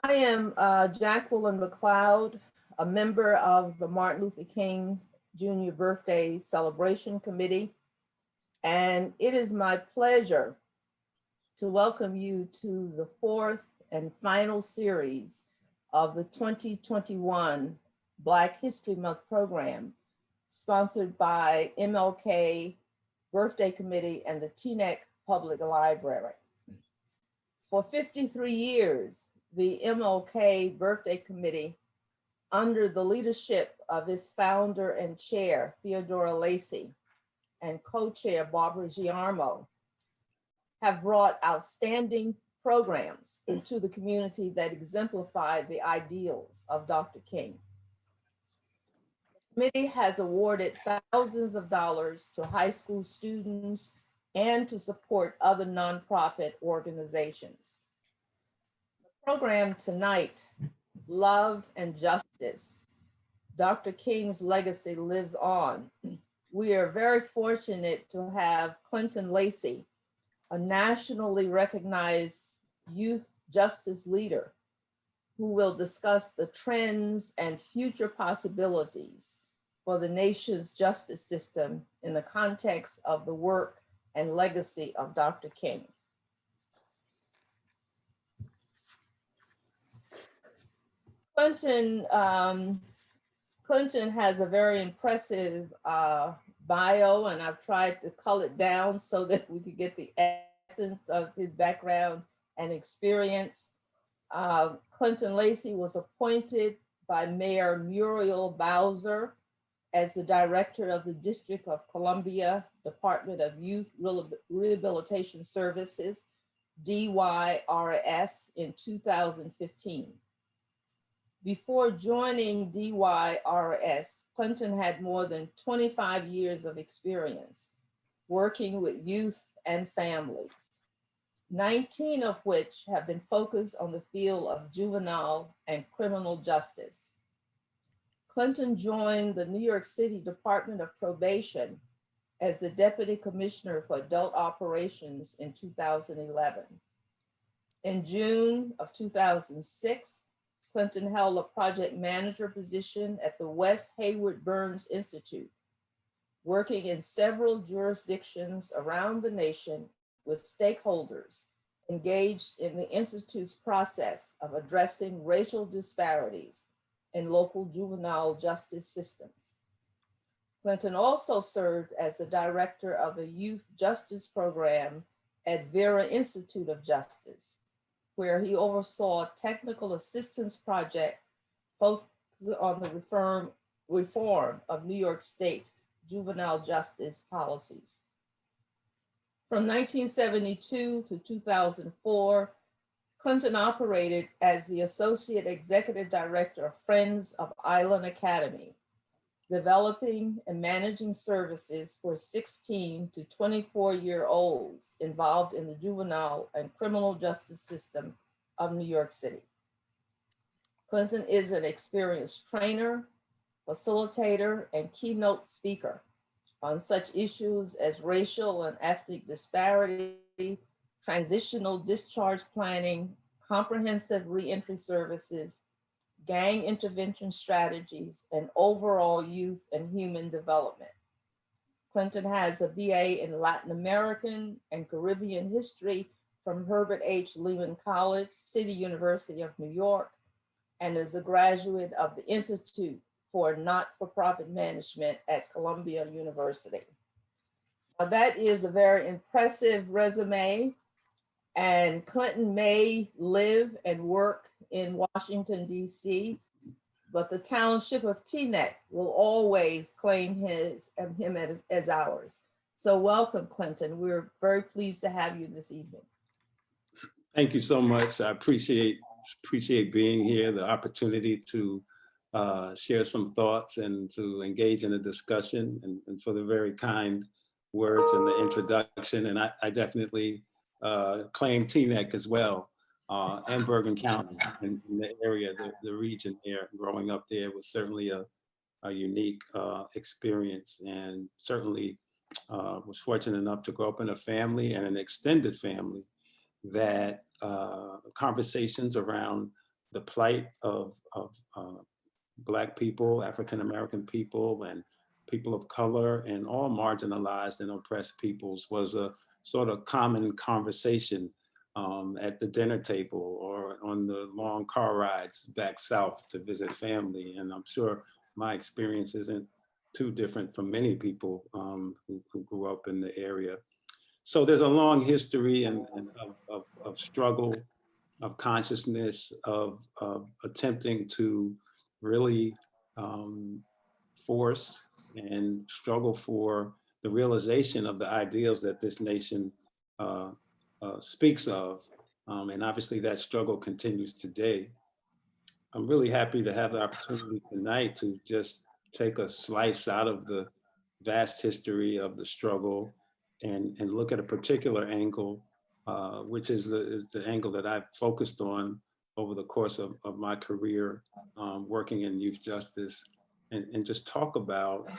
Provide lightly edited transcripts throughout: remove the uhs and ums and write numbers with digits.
I am Jacqueline McLeod, a member of the Martin Luther King Jr. Birthday Celebration Committee, and it is my pleasure to welcome you to the fourth and final series of the 2021 Black History Month program, sponsored by MLK Birthday Committee and the Teaneck Public Library. For 53 years, the MLK Birthday Committee, under the leadership of its founder and chair, Theodora Lacey, and co-chair Barbara Giarmo, have brought outstanding programs into the community that exemplify the ideals of Dr. King. The committee has awarded thousands of dollars to high school students and to support other nonprofit organizations. The program tonight, Love and Justice, Dr. King's legacy lives on. We are very fortunate to have Clinton Lacey, a nationally recognized youth justice leader, who will discuss the trends and future possibilities for the nation's justice system in the context of the work and legacy of Dr. King. Clinton has a very impressive bio, and I've tried to cull it down so that we could get the essence of his background and experience. Clinton Lacey was appointed by Mayor Muriel Bowser as the director of the District of Columbia Department of Youth Rehabilitation Services, DYRS, in 2015. Before joining DYRS, Clinton had more than 25 years of experience working with youth and families, 19 of which have been focused on the field of juvenile and criminal justice. Clinton joined the New York City Department of Probation as the Deputy Commissioner for Adult Operations in 2011. In June of 2006, Clinton held a project manager position at the West Hayward Burns Institute, working in several jurisdictions around the nation with stakeholders engaged in the Institute's process of addressing racial disparities in local juvenile justice systems. Clinton also served as the director of the Youth Justice Program at Vera Institute of Justice, where he oversaw technical assistance project focused on the reform of New York State juvenile justice policies. From 1972 to 2004, Clinton operated as the Associate Executive Director of Friends of Island Academy, developing and managing services for 16 to 24-year-olds involved in the juvenile and criminal justice system of New York City. Clinton is an experienced trainer, facilitator, and keynote speaker on such issues as racial and ethnic disparity, transitional discharge planning, comprehensive reentry services, gang intervention strategies, and overall youth and human development. Clinton has a BA in Latin American and Caribbean history from Herbert H. Lehman College, City University of New York, and is a graduate of the Institute for Not-for-Profit Management at Columbia University. Now, that is a very impressive resume, and Clinton may live and work in Washington, D.C., but the township of Teaneck will always claim him as ours. So welcome, Clinton. We're very pleased to have you this evening. Thank you so much. I appreciate being here, the opportunity to share some thoughts and to engage in a discussion, and for the very kind words and the introduction. And I definitely claim Teaneck as well, and Bergen County in the area, the region there. Growing up there was certainly a unique experience, and certainly was fortunate enough to grow up in a family and an extended family that conversations around the plight of Black people, African-American people, and people of color, and all marginalized and oppressed peoples was a sort of common conversation at the dinner table or on the long car rides back south to visit family. And I'm sure my experience isn't too different from many people who grew up in the area. So there's a long history of struggle, of consciousness, of attempting to really force and struggle for the realization of the ideals that this nation speaks of. And obviously that struggle continues today. I'm really happy to have the opportunity tonight to just take a slice out of the vast history of the struggle and look at a particular angle, which is the angle that I've focused on over the course of my career working in youth justice, and just talk about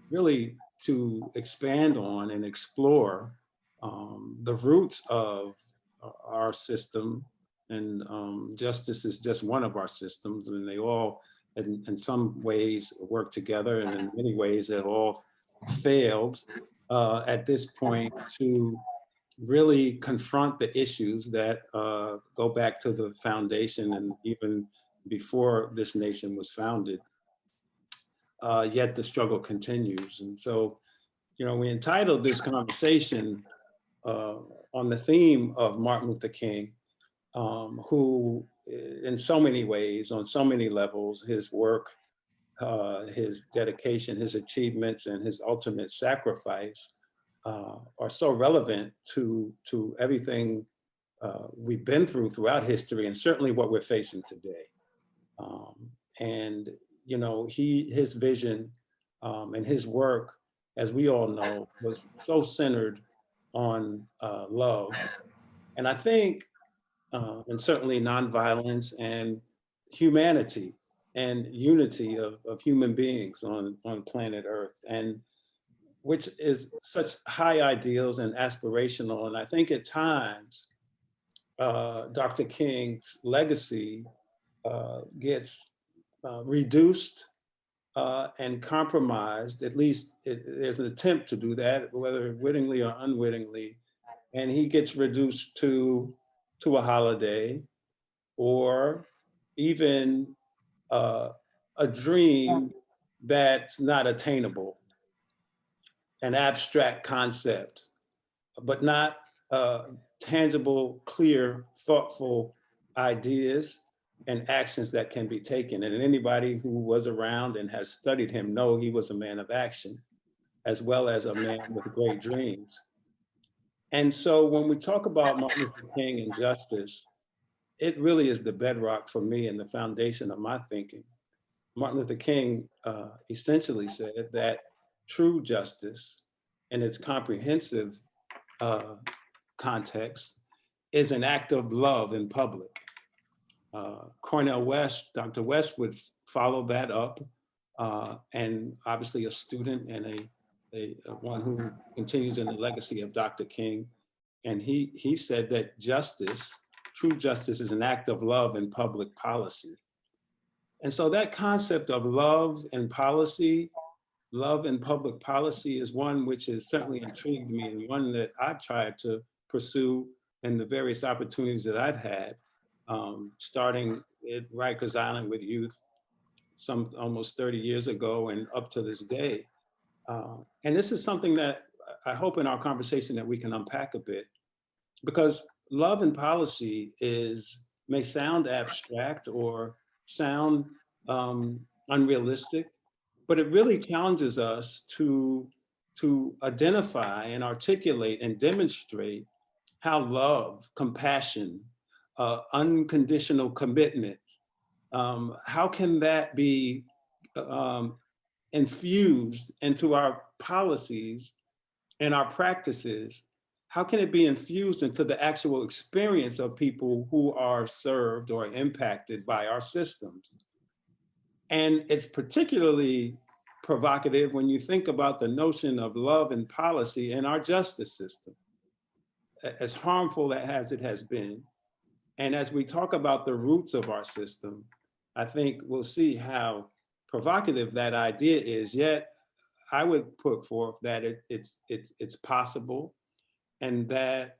really to expand on and explore the roots of our system. And justice is just one of our systems, and they all, in some ways, work together, and in many ways, they've all failed at this point to really confront the issues that go back to the foundation and even before this nation was founded. Yet the struggle continues. And so, you know, we entitled this conversation on the theme of Martin Luther King, who in so many ways, on so many levels, his work, his dedication, his achievements, and his ultimate sacrifice are so relevant to everything we've been through throughout history, and certainly what we're facing today. And you know, his vision and his work, as we all know, was so centered on love. And I think, and certainly nonviolence and humanity and unity of human beings on planet Earth, and which is such high ideals and aspirational. And I think at times, Dr. King's legacy gets reduced and compromised. At least there's an attempt to do that, whether wittingly or unwittingly. And he gets reduced to a holiday, or even a dream that's not attainable, an abstract concept, but not tangible, clear, thoughtful ideas and actions that can be taken. And anybody who was around and has studied him know he was a man of action, as well as a man with great dreams. And so when we talk about Martin Luther King and justice, it really is the bedrock for me and the foundation of my thinking. Martin Luther King essentially said that true justice in its comprehensive context is an act of love in public. Cornel West, Dr. West would follow that up, and obviously a student and one who continues in the legacy of Dr. King. And he said that justice, true justice, is an act of love in public policy. And so that concept of love and policy, love and public policy, is one which has certainly intrigued me, and one that I've tried to pursue in the various opportunities that I've had, starting at Rikers Island with youth some almost 30 years ago and up to this day. And this is something that I hope in our conversation that we can unpack a bit, because love and policy may sound abstract or sound unrealistic, but it really challenges us to identify and articulate and demonstrate how love, compassion, unconditional commitment, how can that be infused into our policies and our practices? How can it be infused into the actual experience of people who are served or impacted by our systems? And it's particularly provocative when you think about the notion of love and policy in our justice system, as harmful as it has been, And as we talk about the roots of our system, I think we'll see how provocative that idea is. Yet I would put forth that it's possible, and that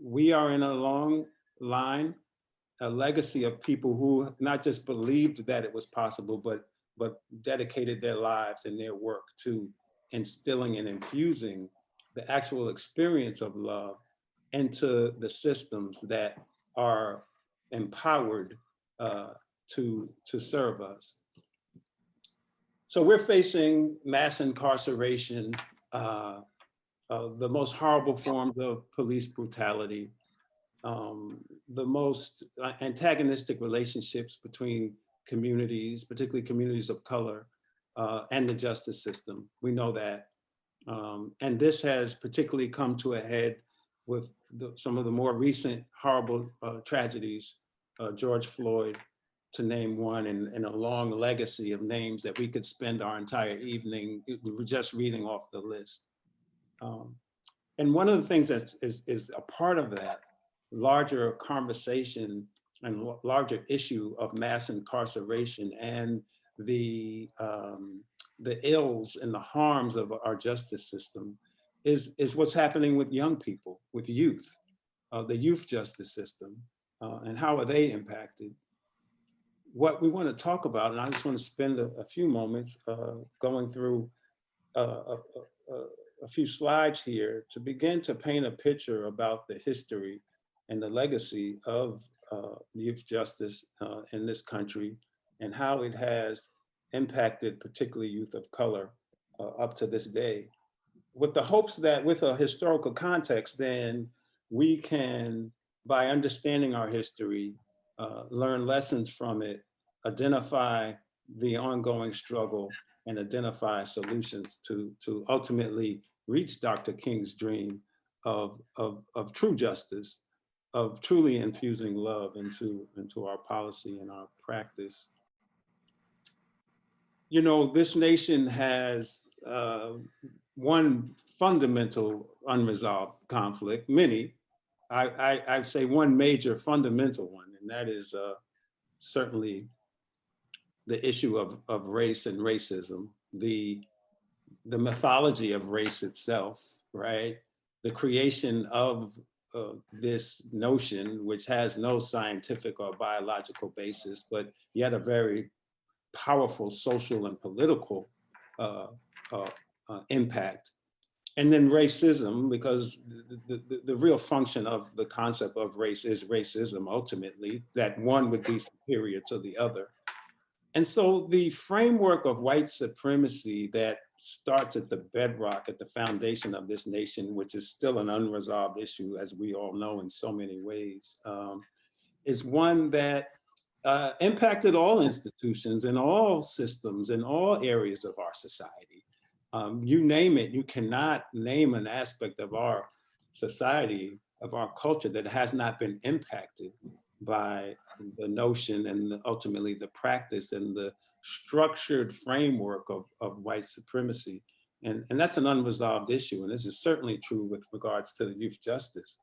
we are in a long line, a legacy of people who not just believed that it was possible, but dedicated their lives and their work to instilling and infusing the actual experience of love into the systems that are empowered to serve us. So we're facing mass incarceration, the most horrible forms of police brutality, the most antagonistic relationships between communities, particularly communities of color, and the justice system. We know that. And this has particularly come to a head with some of the more recent horrible tragedies, George Floyd, to name one, and a long legacy of names that we could spend our entire evening just reading off the list. And one of the things that is a part of that larger conversation and larger issue of mass incarceration and the ills and the harms of our justice system is what's happening with young people, with youth, the youth justice system, and how are they impacted. What we want to talk about, and I just want to spend a few moments going through a few slides here to begin to paint a picture about the history and the legacy of youth justice in this country, and how it has impacted particularly youth of color up to this day, with the hopes that with a historical context, then we can, by understanding our history, learn lessons from it, identify the ongoing struggle, and identify solutions to ultimately reach Dr. King's dream of true justice, of truly infusing love into our policy and our practice. You know, this nation has one fundamental unresolved conflict, many. I'd say one major fundamental one, and that is certainly the issue of race and racism, the mythology of race itself, right? The creation of this notion, which has no scientific or biological basis, but yet a very powerful social and political impact. And then racism, because the real function of the concept of race is racism, ultimately, that one would be superior to the other. And so the framework of white supremacy that starts at the bedrock, at the foundation of this nation, which is still an unresolved issue, as we all know in so many ways, is one that impacted all institutions and all systems and all areas of our society. You name it, you cannot name an aspect of our society, of our culture, that has not been impacted by the notion and ultimately the practice and the structured framework of white supremacy. And that's an unresolved issue. And this is certainly true with regards to youth justice.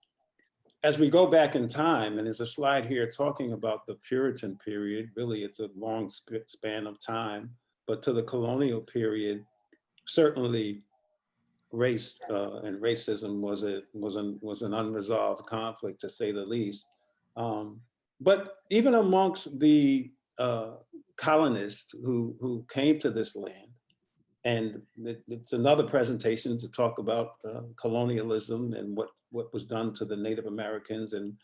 As we go back in time, and there's a slide here talking about the Puritan period, really it's a long span of time, but to the colonial period, certainly race and racism was an unresolved conflict, to say the least. But even amongst the colonists who came to this land, and it's another presentation to talk about colonialism and what was done to the Native Americans and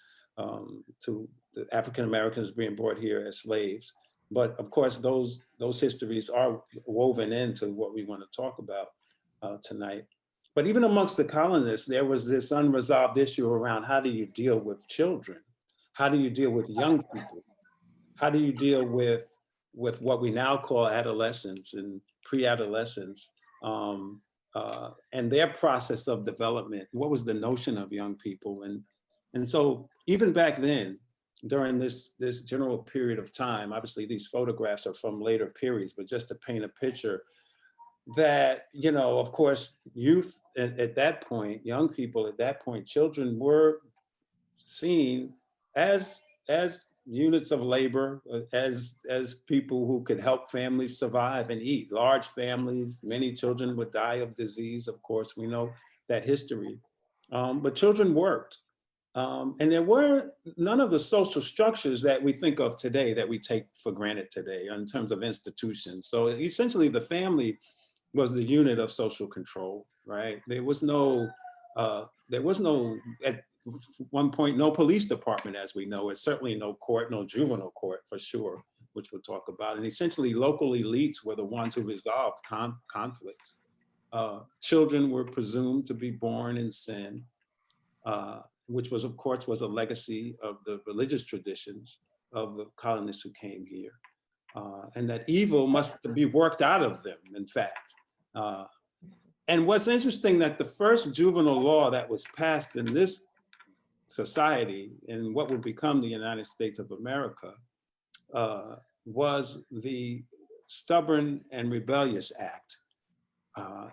to the African Americans being brought here as slaves. But of course, those histories are woven into what we want to talk about tonight. But even amongst the colonists, there was this unresolved issue around how do you deal with children? How do you deal with young people? How do you deal with what we now call adolescents and pre-adolescents and their process of development? What was the notion of young people? And so even back then, during this general period of time, obviously these photographs are from later periods, but just to paint a picture that, you know, of course, youth at that point, young people at that point, children were seen as as units of labor, as people who could help families survive and eat. Large families, many children would die of disease. Of course, we know that history. But children worked. And there were none of the social structures that we think of today that we take for granted today in terms of institutions. So essentially the family was the unit of social control, right? There was no, at one point, no police department as we know it, certainly no court, no juvenile court for sure, which we'll talk about. And essentially local elites were the ones who resolved conflicts. Children were presumed to be born in sin, which was, of course, was a legacy of the religious traditions of the colonists who came here. And that evil must be worked out of them, in fact. And what's interesting that the first juvenile law that was passed in this society, in what would become the United States of America, was the Stubborn and Rebellious Act.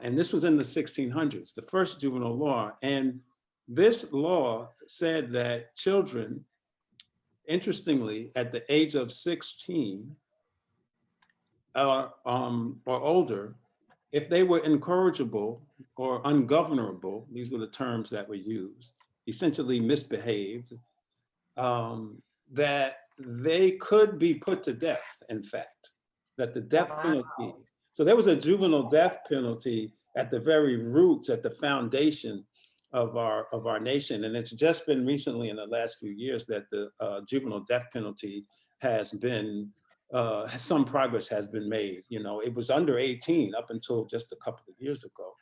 And this was in the 1600s, the first juvenile law. And this law said that children, interestingly, at the age of 16 or older, if they were incorrigible or ungovernable, these were the terms that were used, essentially misbehaved, that they could be put to death, in fact, that the death penalty. So there was a juvenile death penalty at the very roots, at the foundation of our nation. And it's just been recently in the last few years that the juvenile death penalty has been, some progress has been made. You know, it was under 18 up until just a couple of years ago.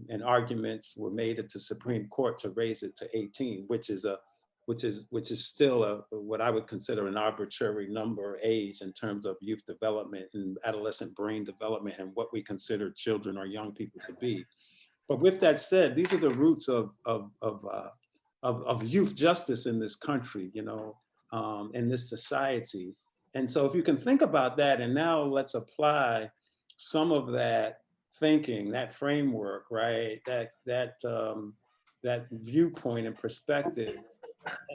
And arguments were made at the Supreme Court to raise it to 18, which is still what I would consider an arbitrary number or age in terms of youth development and adolescent brain development and what we consider children or young people to be. But with that said, these are the roots of youth justice in this country, you know, in this society. And so if you can think about that, and now let's apply some of that thinking, that framework, right? That viewpoint and perspective.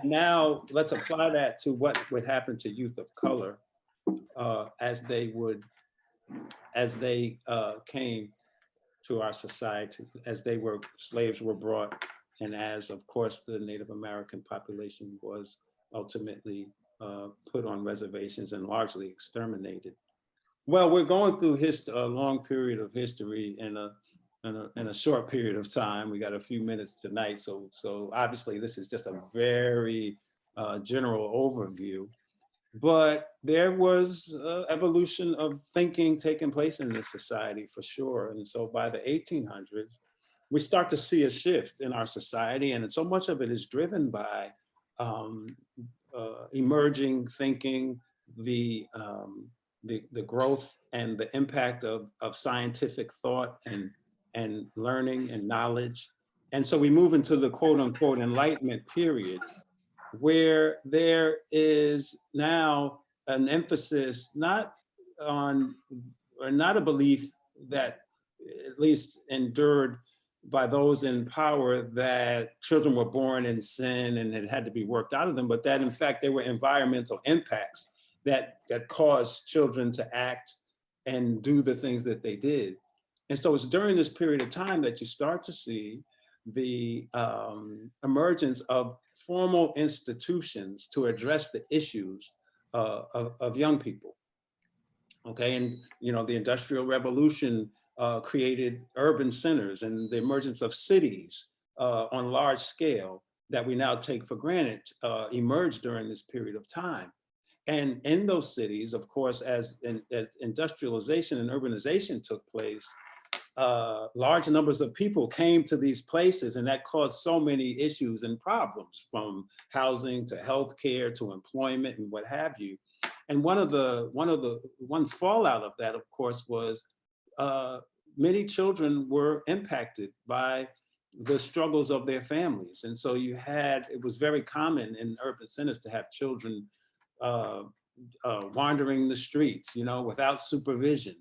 And now let's apply that to what would happen to youth of color as they came to our society, as slaves were brought, and as, of course, the Native American population was ultimately put on reservations and largely exterminated. Well, we're going through a long period of history in a short period of time. We got a few minutes tonight, so obviously this is just a very general overview. But there was evolution of thinking taking place in this society for sure. And so by the 1800s, we start to see a shift in our society, and so much of it is driven by emerging thinking, the growth and the impact of scientific thought and learning and knowledge. And so we move into the quote unquote Enlightenment period, where there is now an emphasis not a belief that, at least endured by those in power, that children were born in sin and it had to be worked out of them, but that in fact there were environmental impacts that caused children to act and do the things that they did. And so it's during this period of time that you start to see the emergence of formal institutions to address the issues of young people. Okay, and you know, the Industrial Revolution created urban centers, and the emergence of cities on large scale that we now take for granted emerged during this period of time. And in those cities, of course, as industrialization and urbanization took place, large numbers of people came to these places, and that caused so many issues and problems, from housing to healthcare to employment and what have you. And one fallout of that, of course, was many children were impacted by the struggles of their families. And so it was very common in urban centers to have children wandering the streets, you know, without supervision,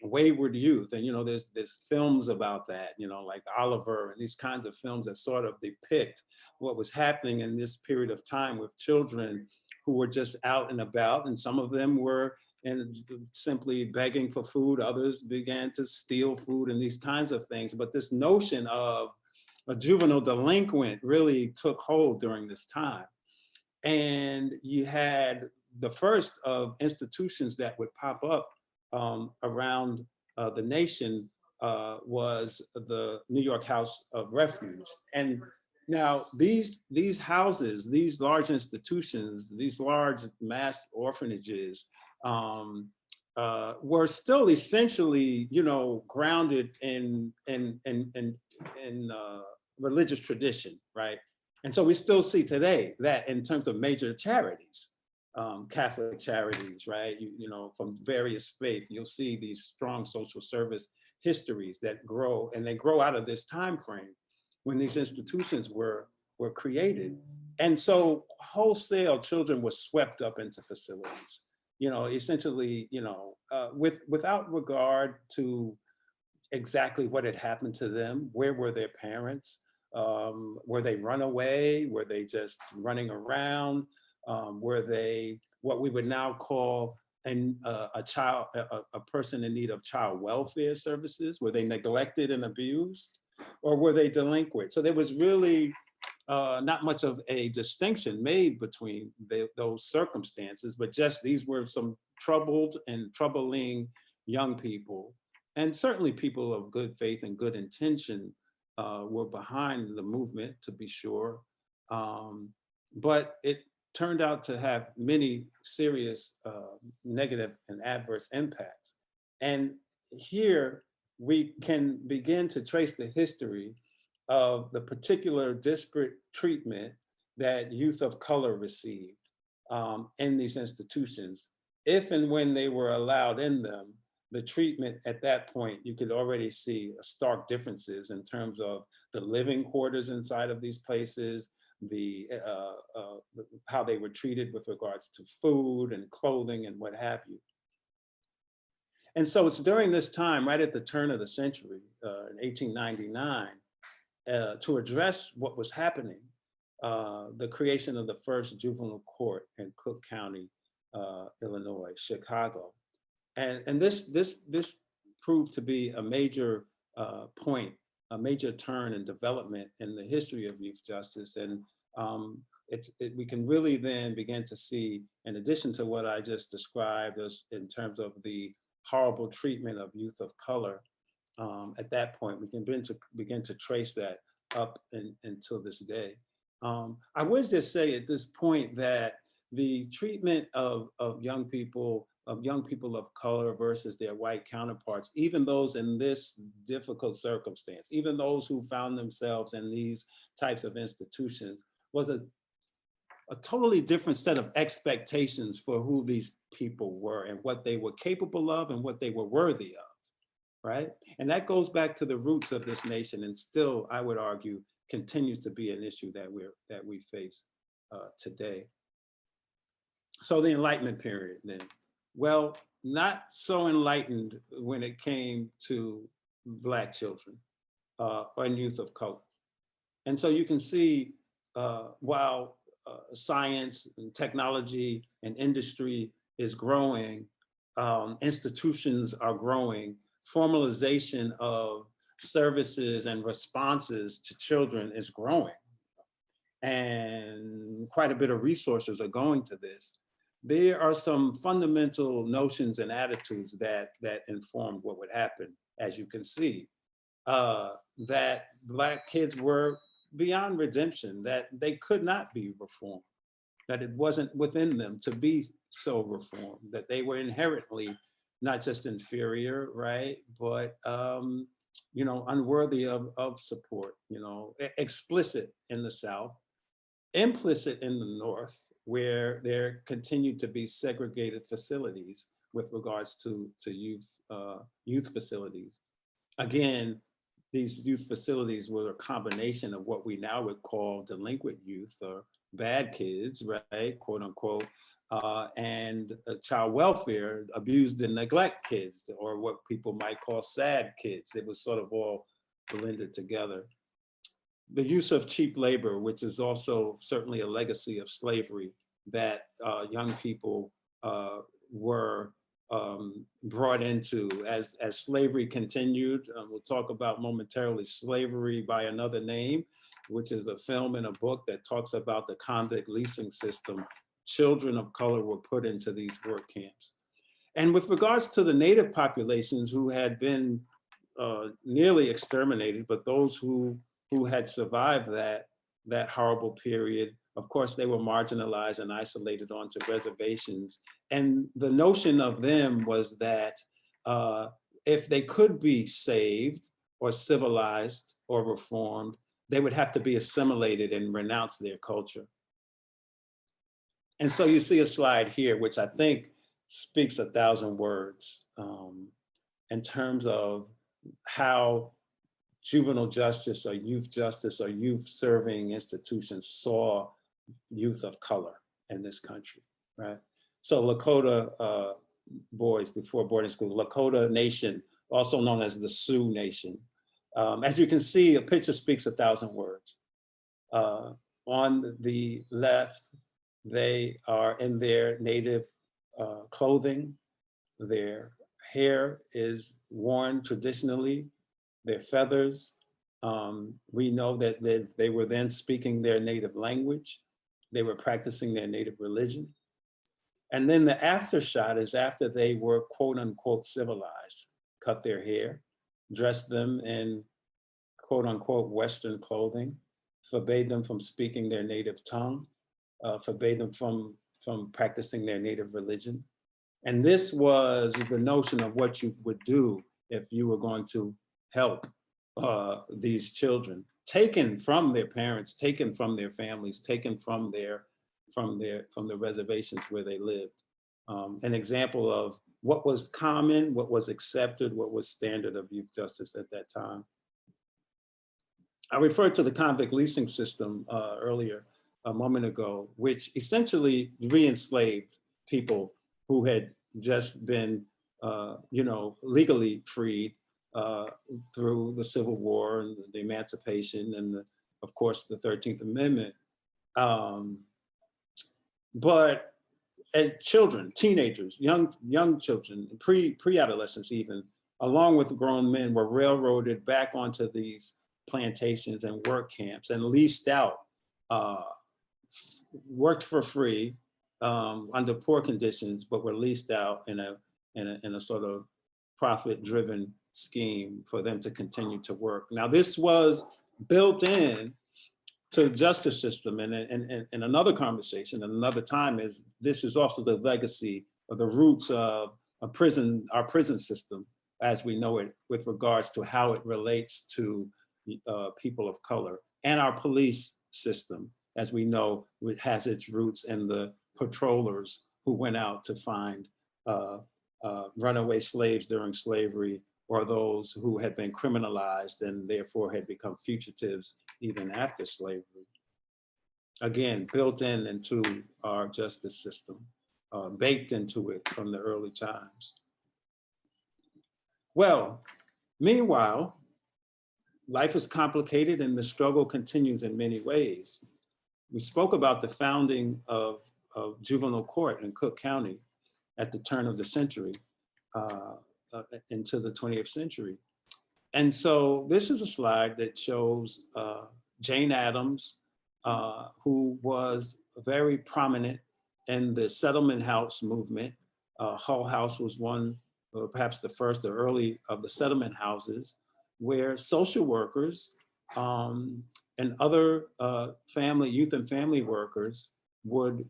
wayward youth. And, there's films about that, like Oliver and these kinds of films that sort of depict what was happening in this period of time with children who were just out and about. And some of them were simply begging for food. Others began to steal food and these kinds of things. But this notion of a juvenile delinquent really took hold during this time. And you had the first of institutions that would pop up around the nation was the New York House of Refuge. And now these houses, these large institutions, these large mass orphanages were still essentially, grounded in religious tradition, right? And so we still see today that in terms of major charities, Catholic charities, right? From various faiths, you'll see these strong social service histories that grow, and they grow out of this time frame when these institutions were created. And so wholesale children were swept up into facilities, essentially, without regard to exactly what had happened to them. Where were their parents? Were they runaway? Were they just running around? Were they what we would now call a person in need of child welfare services? Were they neglected and abused? Or were they delinquent? So there was really not much of a distinction made between those circumstances, but just these were some troubled and troubling young people. And certainly people of good faith and good intention were behind the movement, to be sure. But it turned out to have many serious negative and adverse impacts. And here we can begin to trace the history of the particular disparate treatment that youth of color received in these institutions. If and when they were allowed in them, the treatment at that point, you could already see stark differences in terms of the living quarters inside of these places, how they were treated with regards to food and clothing and what have you. And so it's during this time, right at the turn of the century, in 1899, to address what was happening, the creation of the first juvenile court in Cook County, Illinois, Chicago. And this proved to be a major point, a major turn in development in the history of youth justice. And we can really then begin to see, in addition to what I just described as in terms of the horrible treatment of youth of color, at that point, we can begin to trace that up until this day. I would just say at this point that the treatment of young people of color versus their white counterparts, even those in this difficult circumstance, even those who found themselves in these types of institutions, was a totally different set of expectations for who these people were and what they were capable of and what they were worthy of, right? And that goes back to the roots of this nation, and still, I would argue, continues to be an issue that we face today. So the Enlightenment period then. Well, not so enlightened when it came to Black children and youth of color. And so you can see while science and technology and industry is growing, institutions are growing, formalization of services and responses to children is growing. And quite a bit of resources are going to this. There are some fundamental notions and attitudes that informed what would happen, as you can see, that Black kids were beyond redemption, that they could not be reformed, that it wasn't within them to be so reformed, that they were inherently not just inferior, right, but unworthy of support, explicit in the South, implicit in the North, where there continued to be segregated facilities with regards to youth facilities. Again, these youth facilities were a combination of what we now would call delinquent youth or bad kids, right, quote unquote, and child welfare, abused and neglect kids, or what people might call sad kids. It was sort of all blended together. The use of cheap labor, which is also certainly a legacy of slavery, that young people were brought into as slavery continued. We'll talk about momentarily Slavery by Another Name, which is a film and a book that talks about the convict leasing system. Children of color were put into these work camps. And with regards to the native populations who had been nearly exterminated, but those who had survived that horrible period, of course, they were marginalized and isolated onto reservations. And the notion of them was that if they could be saved or civilized or reformed, they would have to be assimilated and renounce their culture. And so you see a slide here, which I think speaks 1,000 words in terms of how juvenile justice or youth serving institutions saw youth of color in this country, right? So Lakota boys before boarding school, Lakota Nation, also known as the Sioux Nation. As you can see, a picture speaks 1,000 words. On the left, they are in their native clothing. Their hair is worn traditionally, their feathers. We know that they were then speaking their native language. They were practicing their native religion. And then the after shot is after they were quote unquote civilized, cut their hair, dressed them in quote unquote Western clothing, forbade them from speaking their native tongue, forbade them from practicing their native religion. And this was the notion of what you would do if you were going to help these children, taken from their parents, taken from their families, taken from the reservations where they lived. An example of what was common, what was accepted, what was standard of youth justice at that time. I referred to the convict leasing system earlier, a moment ago, which essentially re-enslaved people who had just been, legally freed through the Civil War and the Emancipation and, of course, the 13th Amendment. But children, teenagers, young children, pre-adolescents even, along with grown men, were railroaded back onto these plantations and work camps and leased out, worked for free under poor conditions, but were leased out in a sort of profit-driven scheme for them to continue to work. Now, this was built in to the justice system, and another conversation, and another time, is this is also the legacy or the roots of our prison system as we know it, with regards to how it relates to people of color, and our police system, as we know, it has its roots in the patrollers who went out to find runaway slaves during slavery, or those who had been criminalized and therefore had become fugitives even after slavery. Again, built into our justice system, baked into it from the early times. Well, meanwhile, life is complicated and the struggle continues in many ways. We spoke about the founding of juvenile court in Cook County at the turn of the century, into the 20th century. And so this is a slide that shows Jane Addams, who was very prominent in the settlement house movement. Hull House was one, or perhaps the first or early of the settlement houses, where social workers and other youth and family workers would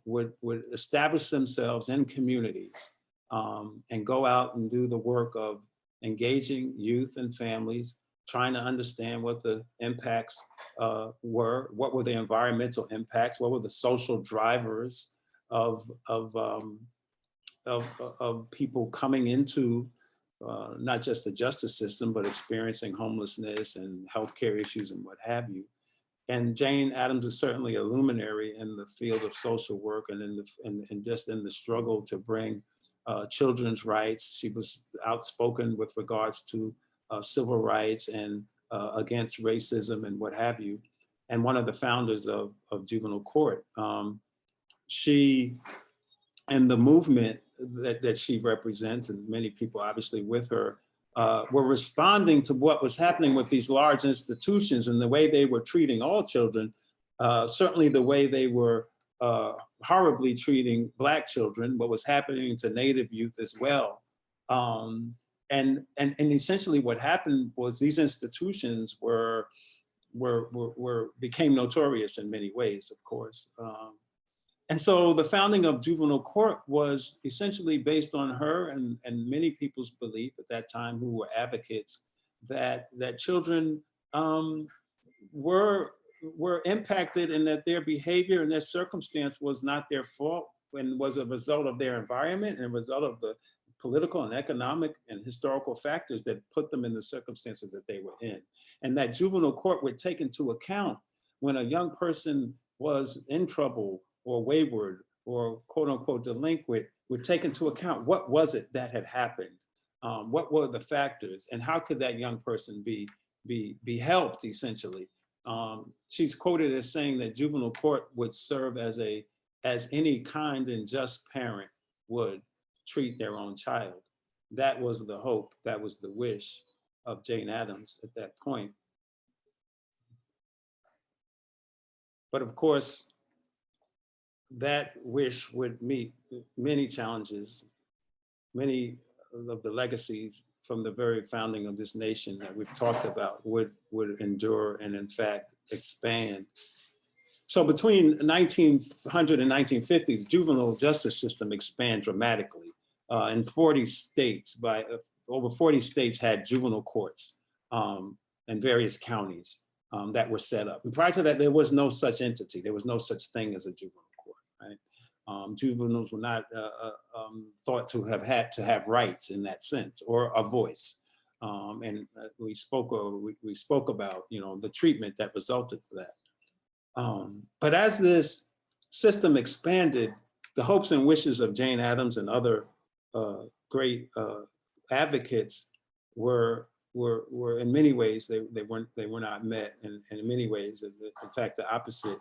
establish themselves in communities and go out and do the work of engaging youth and families, trying to understand what the impacts were, what were the environmental impacts, what were the social drivers of people coming into not just the justice system, but experiencing homelessness and healthcare issues and what have you. And Jane Addams is certainly a luminary in the field of social work and just in the struggle to bring children's rights. She was outspoken with regards to civil rights and against racism and what have you, and one of the founders of juvenile court. She and the movement that she represents, and many people obviously with her, were responding to what was happening with these large institutions and the way they were treating all children, certainly the way they were horribly treating Black children, what was happening to Native youth as well. And essentially what happened was these institutions became notorious in many ways, of course. And so the founding of juvenile court was essentially based on her and many people's belief at that time who were advocates that children were impacted and that their behavior and their circumstance was not their fault and was a result of their environment and a result of the political and economic and historical factors that put them in the circumstances that they were in. And that juvenile court would take into account when a young person was in trouble or wayward or quote unquote delinquent, would take into account what was it that had happened, what were the factors, and how could that young person be helped essentially. She's quoted as saying that juvenile court would serve as any kind and just parent would treat their own child. That was the hope, that was the wish of Jane Addams at that point. But of course, that wish would meet many challenges, many of the legacies from the very founding of this nation that we've talked about would endure and in fact expand. So between 1900 and 1950, the juvenile justice system expanded dramatically. In 40 states, over 40 states had juvenile courts in various counties that were set up. And prior to that, there was no such entity. There was no such thing as a juvenile court, right? Juveniles were not thought to have had to have rights in that sense or a voice. And we spoke about, the treatment that resulted for that. But as this system expanded, the hopes and wishes of Jane Addams and other great advocates were in many ways they were not met, and in many ways, in fact, the opposite.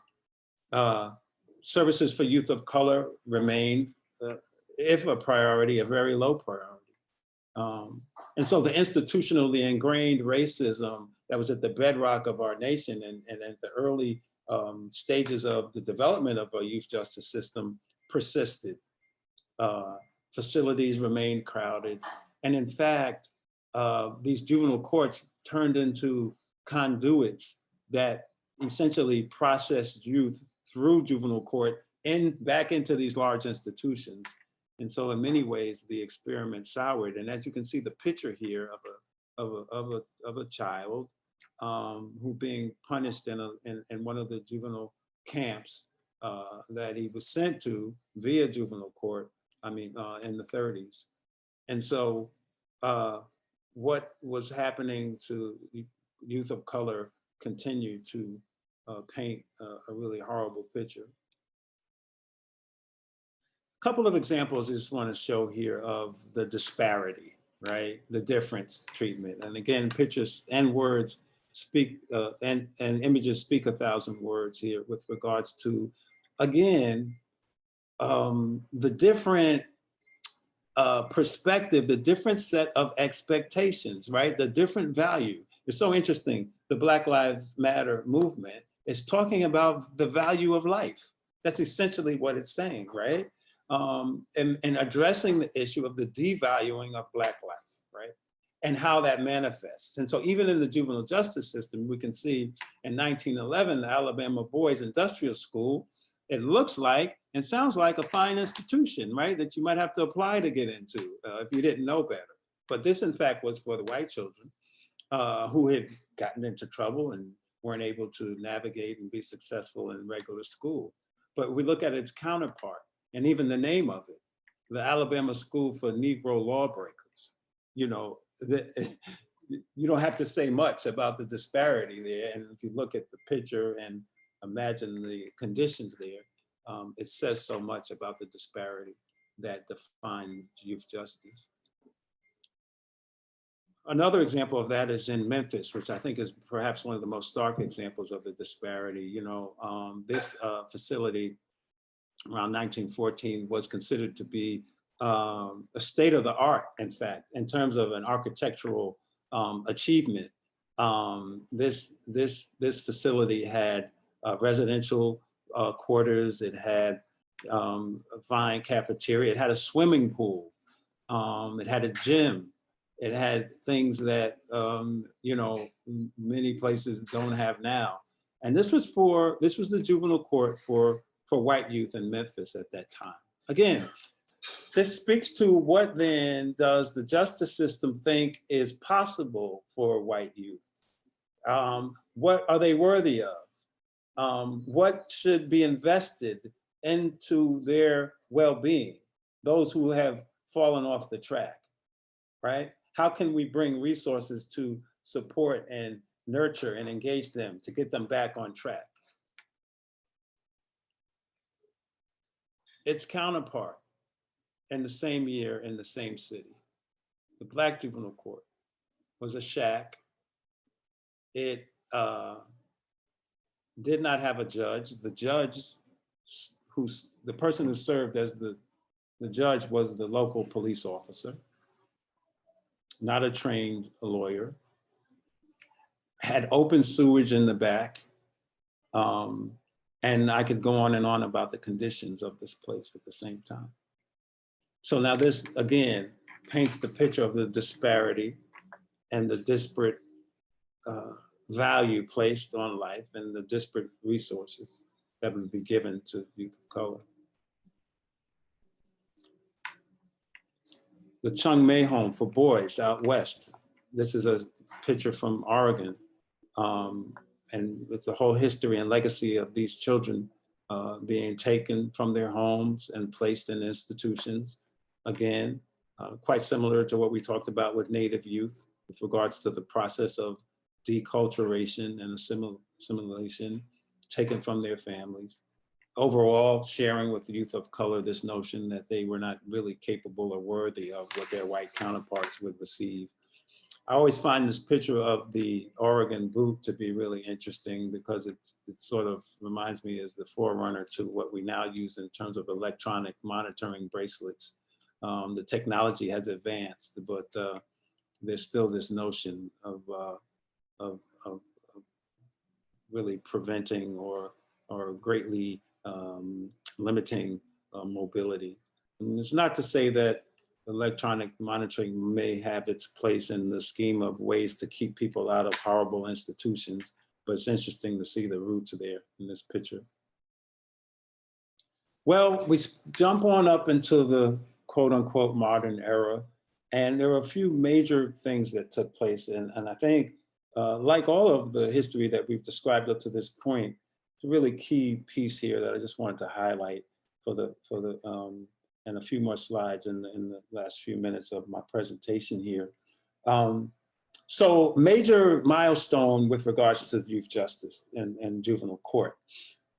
Services for youth of color remained, if a priority, a very low priority. And so the institutionally ingrained racism that was at the bedrock of our nation and at the early stages of the development of a youth justice system persisted. Facilities remained crowded. And in fact, these juvenile courts turned into conduits that essentially processed youth through juvenile court and back into these large institutions. And so in many ways, the experiment soured. And as you can see the picture here of a child who being punished in one of the juvenile camps that he was sent to via juvenile court, in the 30s. And so what was happening to youth of color continued to paint a really horrible picture. A couple of examples I just want to show here of the disparity, right? The difference treatment. And again, pictures and words speak, and images speak 1,000 words here with regards to, again, the different perspective, the different set of expectations, right? The different value. It's so interesting. The Black Lives Matter movement is talking about the value of life. That's essentially what it's saying, right? And addressing the issue of the devaluing of Black life, right? And how that manifests. And so even in the juvenile justice system, we can see in 1911, the Alabama Boys Industrial School, it looks like and sounds like a fine institution, right? That you might have to apply to get into if you didn't know better. But this in fact was for the white children who had gotten into trouble and weren't able to navigate and be successful in regular school. But we look at its counterpart and even the name of it, the Alabama School for Negro Lawbreakers. you don't have to say much about the disparity there. And if you look at the picture and imagine the conditions there, it says so much about the disparity that define youth justice. Another example of that is in Memphis, which I think is perhaps one of the most stark examples of the disparity. You know, this facility around 1914 was considered to be a state of the art, in fact, in terms of an architectural achievement. This facility had residential quarters. It had a fine cafeteria. It had a swimming pool. It had a gym. It had things that you know, many places don't have now. And this was the juvenile court for white youth in Memphis at that time. Again, this speaks to what then does the justice system think is possible for white youth? What are they worthy of? What should be invested into their well-being? Those who have fallen off the track, right? How can we bring resources to support and nurture and engage them to get them back on track? Its counterpart in the same year in the same city, the Black Juvenile Court, was a shack. It did not have a judge. The judge, the person who served as the judge was the local police officer, not a trained lawyer, had open sewage in the back. And I could go on and on about the conditions of this place at the same time. So now this, again, paints the picture of the disparity and the disparate value placed on life and the disparate resources that would be given to youth of color. The Chung May Home for boys out west. This is a picture from Oregon. And it's the whole history and legacy of these children being taken from their homes and placed in institutions. Again, quite similar to what we talked about with Native youth with regards to the process of deculturation and assimilation, taken from their families. Overall, sharing with the youth of color this notion that they were not really capable or worthy of what their white counterparts would receive. I always find this picture of the Oregon boot to be really interesting because it sort of reminds me as the forerunner to what we now use in terms of electronic monitoring bracelets. The technology has advanced, but there's still this notion of really preventing or greatly limiting mobility. And it's not to say that electronic monitoring may have its place in the scheme of ways to keep people out of horrible institutions, but it's interesting to see the roots there in this picture. Well, we jump on up into the quote unquote modern era, and there are a few major things that took place. And I think like all of the history that we've described up to this point, it's a really key piece here that I just wanted to highlight and a few more slides in the last few minutes of my presentation here. So major milestone with regards to youth justice and juvenile court.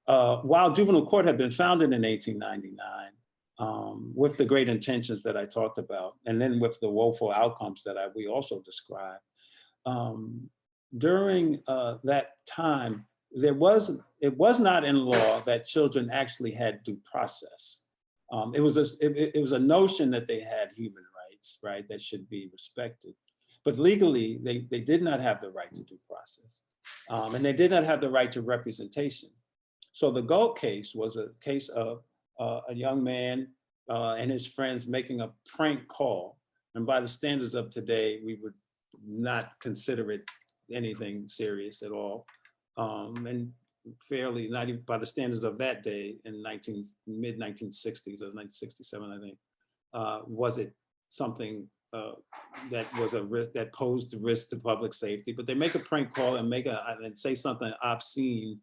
While juvenile court had been founded in 1899, with the great intentions that I talked about, and then with the woeful outcomes that we also described, during that time, it was not in law that children actually had due process. It was a notion that they had human rights, right, that should be respected. But legally, they did not have the right to due process. And they did not have the right to representation. So the Galt case was a case of a young man and his friends making a prank call. And by the standards of today, we would not consider it anything serious at all. And fairly, not even by the standards of that day in mid-1960s or 1967, I think, was it something that was a risk, that posed a risk to public safety. But they make a prank call and say something obscene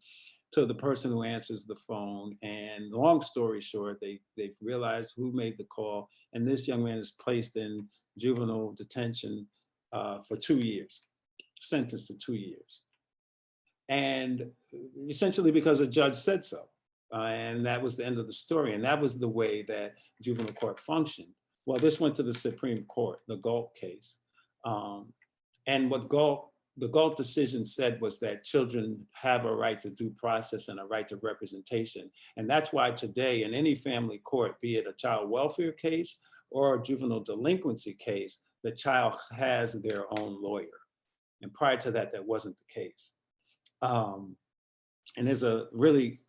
to the person who answers the phone. And long story short, they've realized who made the call. And this young man is placed in juvenile detention for 2 years, sentenced to 2 years. And essentially because a judge said so. And that was the end of the story. And that was the way that juvenile court functioned. Well, this went to the Supreme Court, the Galt case. And what the Galt decision said was that children have a right to due process and a right to representation. And that's why today in any family court, be it a child welfare case or a juvenile delinquency case, the child has their own lawyer. And prior to that, that wasn't the case. And there's a really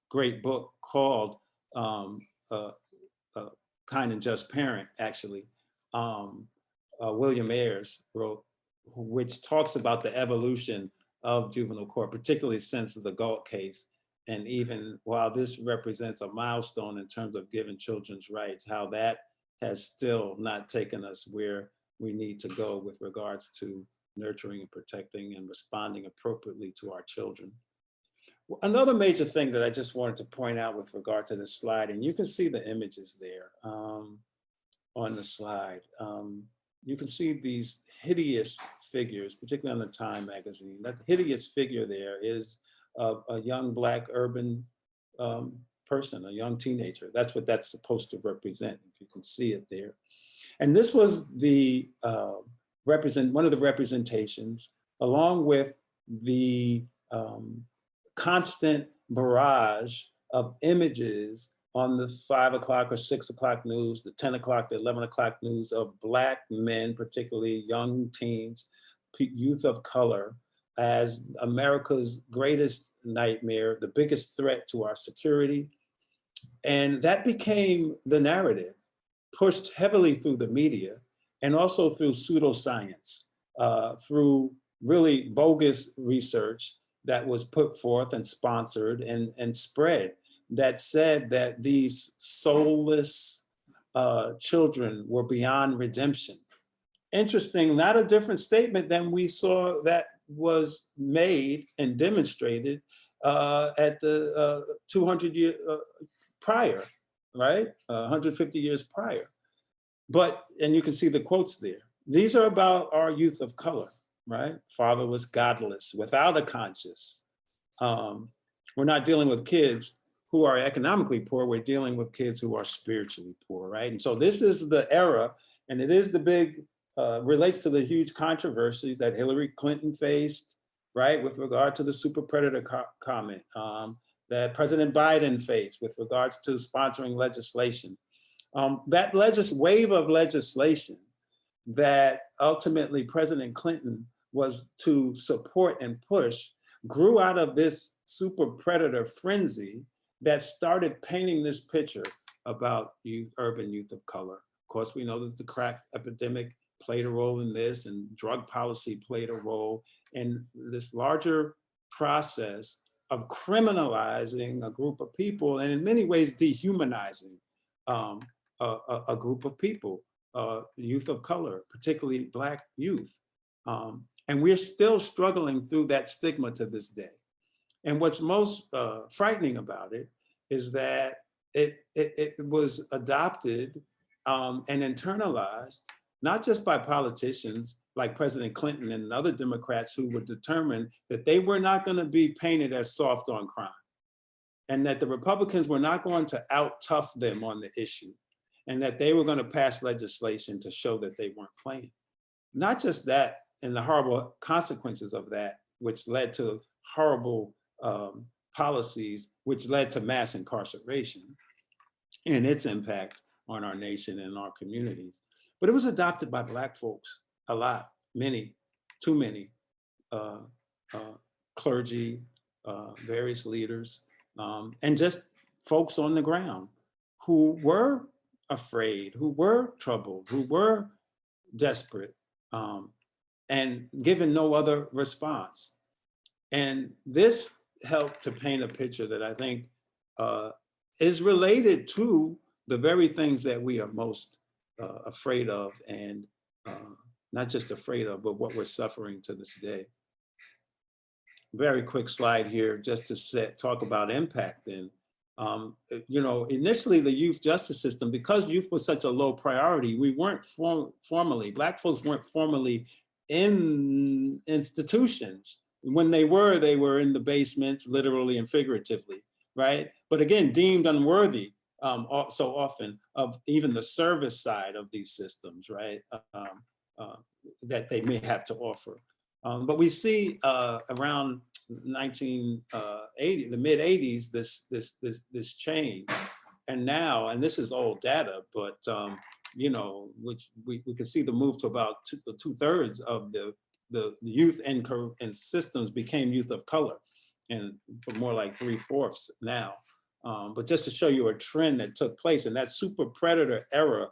great book called Kind and Just Parent, actually. William Ayers wrote, which talks about the evolution of juvenile court, particularly since the Galt case. And even while this represents a milestone in terms of giving children's rights, how that has still not taken us where we need to go with regards to nurturing and protecting and responding appropriately to our children. Another major thing that I just wanted to point out with regard to this slide, and you can see the images there on the slide. You can see these hideous figures, particularly on the Time magazine. That hideous figure there is a young Black urban person, a young teenager. That's what that's supposed to represent, if you can see it there. And this was the one of the representations, along with the constant barrage of images on the 5 o'clock or 6 o'clock news, the 10 o'clock, the 11 o'clock news of Black men, particularly young teens, youth of color, as America's greatest nightmare, the biggest threat to our security. And that became the narrative, pushed heavily through the media and also through pseudoscience, through really bogus research that was put forth and sponsored and spread that said that these soulless children were beyond redemption. Interesting, not a different statement than we saw that was made and demonstrated at the 200 years prior, right? 150 years prior. But, and you can see the quotes there. These are about our youth of color, right? Fatherless, godless, without a conscience. We're not dealing with kids who are economically poor, we're dealing with kids who are spiritually poor, right? And so this is the era, and it is the big, relates to the huge controversy that Hillary Clinton faced, right? With regard to the super predator comment that President Biden faced with regards to sponsoring legislation. That wave of legislation that ultimately President Clinton was to support and push grew out of this super predator frenzy that started painting this picture about urban youth of color. Of course, we know that the crack epidemic played a role in this, and drug policy played a role in this larger process of criminalizing a group of people, and in many ways dehumanizing a group of people, youth of color, particularly Black youth. And we're still struggling through that stigma to this day. And what's most frightening about it is that it was adopted and internalized, not just by politicians like President Clinton and other Democrats who were determined that they were not going to be painted as soft on crime, and that the Republicans were not going to out-tough them on the issue, and that they were going to pass legislation to show that they weren't playing. Not just that, and the horrible consequences of that, which led to horrible policies, which led to mass incarceration and its impact on our nation and our communities. But it was adopted by Black folks a lot, many, too many, clergy, various leaders, and just folks on the ground who were afraid, who were troubled, who were desperate, and given no other response. And this helped to paint a picture that I think is related to the very things that we are most afraid of, and not just afraid of, but what we're suffering to this day. Very quick slide here just to talk about impact then. You know, initially the youth justice system, because youth was such a low priority, we weren't formally, Black folks weren't formally in institutions. When they were in the basements, literally and figuratively, right? But again, deemed unworthy so often of even the service side of these systems, right? That they may have to offer. But we see around 1980, the mid 80s, this change. And now, and this is old data, but you know, which we can see the move to about 2/3 of the youth and systems became youth of color, and more like 3/4 now. But just to show you a trend that took place, and that super predator era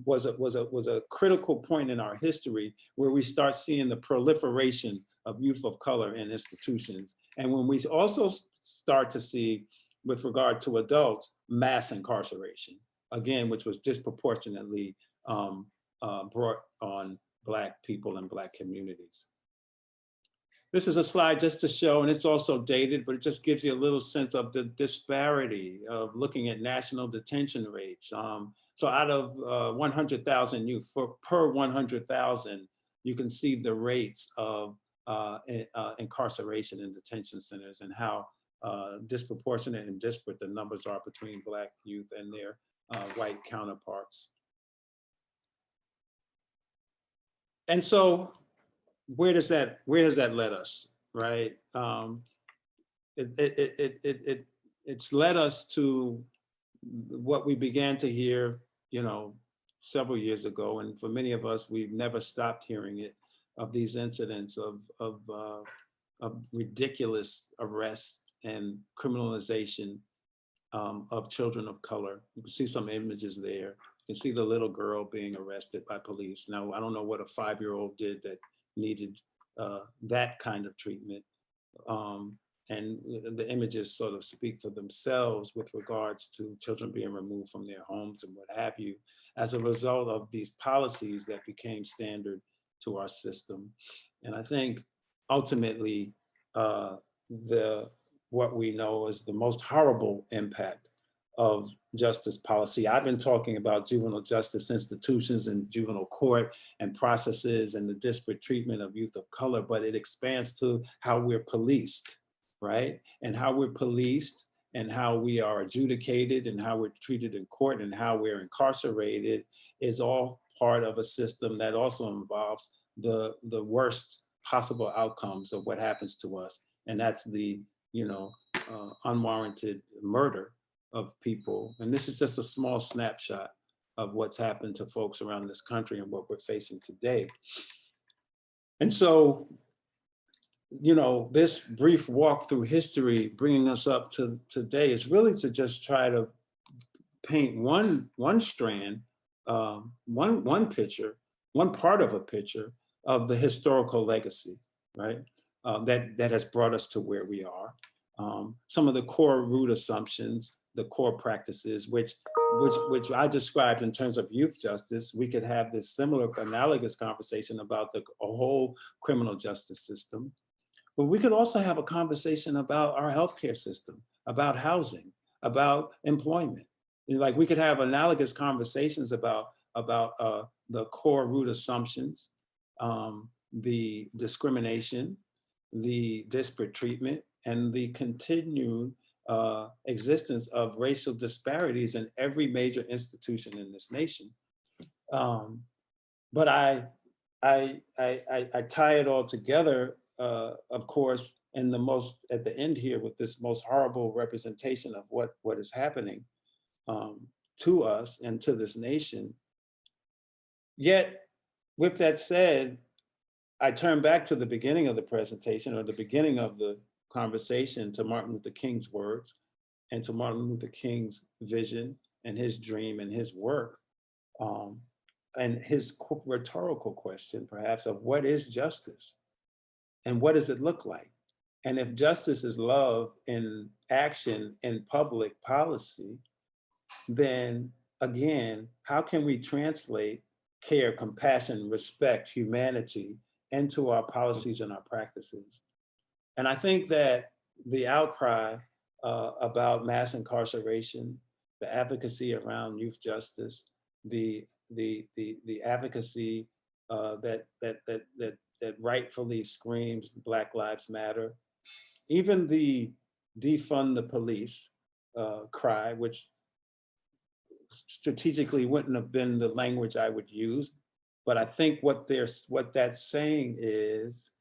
was a critical point in our history where we start seeing the proliferation of youth of color in institutions. And when we also start to see, with regard to adults, mass incarceration, again, which was disproportionately brought on Black people and Black communities. This is a slide just to show, and it's also dated, but it just gives you a little sense of the disparity of looking at national detention rates. So out of 100,000 youth, per 100,000, you can see the rates of incarceration in detention centers and how disproportionate and disparate the numbers are between Black youth and their white counterparts. And so where does that let us, right? It's led us to what we began to hear, you know, several years ago, and for many of us, we've never stopped hearing it, of these incidents of ridiculous arrests and criminalization of children of color. You can see some images there. You can see the little girl being arrested by police. Now, I don't know what a 5-year-old did that needed that kind of treatment. And the images sort of speak for themselves with regards to children being removed from their homes and what have you, as a result of these policies that became standard to our system. And I think ultimately, what we know is the most horrible impact of justice policy. I've been talking about juvenile justice institutions and juvenile court and processes and the disparate treatment of youth of color, but it expands to how we're policed, right? And how we're policed and how we are adjudicated and how we're treated in court and how we're incarcerated is all part of a system that also involves the worst possible outcomes of what happens to us. And that's the, you know, unwarranted murder of people. And this is just a small snapshot of what's happened to folks around this country and what we're facing today. And so, you know, this brief walk through history bringing us up to today is really to just try to paint one strand, one picture, one part of a picture of the historical legacy, right? That has brought us to where we are. Some of the core root assumptions, the core practices, which I described in terms of youth justice. We could have this similar analogous conversation about a whole criminal justice system. But we could also have a conversation about our healthcare system, about housing, about employment. Like we could have analogous conversations about the core root assumptions, the discrimination, the disparate treatment, and the continued existence of racial disparities in every major institution in this nation. But I tie it all together, of course, in at the end here with this most horrible representation of what is happening to us and to this nation. Yet, with that said, I turn back to the beginning of the presentation or the beginning of the conversation, to Martin Luther King's words and to Martin Luther King's vision and his dream and his work, and his rhetorical question perhaps of what is justice and what does it look like? And if justice is love in action in public policy, then again, how can we translate care, compassion, respect, humanity into our policies and our practices? And I think that the outcry about mass incarceration, the advocacy around youth justice, the advocacy that rightfully screams Black Lives Matter, even the defund the police cry, which strategically wouldn't have been the language I would use, but I think what that's saying is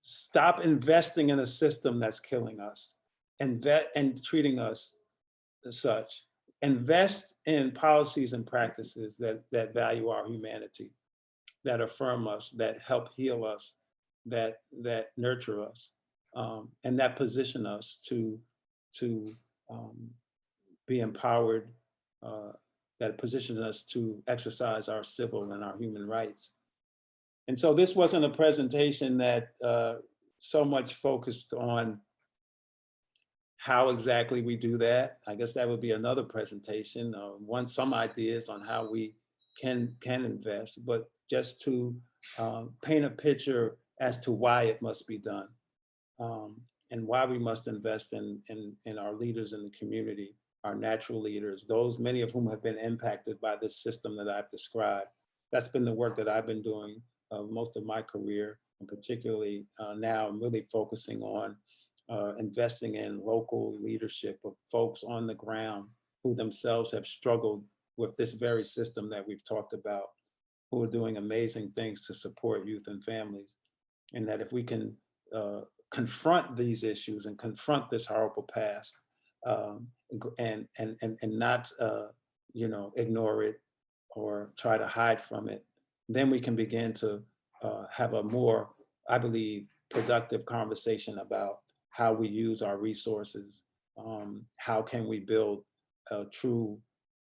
stop investing in a system that's killing us and treating us as such. Invest in policies and practices that value our humanity, that affirm us, that help heal us, that nurture us, and that position us to be empowered, that position us to exercise our civil and our human rights. And so this wasn't a presentation that so much focused on how exactly we do that. I guess that would be another presentation, some ideas on how we can invest, but just to paint a picture as to why it must be done, and why we must invest in our leaders in the community, our natural leaders, those many of whom have been impacted by this system that I've described. That's been the work that I've been doing most of my career, and particularly now I'm really focusing on investing in local leadership of folks on the ground who themselves have struggled with this very system that we've talked about, who are doing amazing things to support youth and families. And that if we can confront these issues and confront this horrible past, and not ignore it or try to hide from it, then we can begin to have a more, I believe, productive conversation about how we use our resources. How can we build a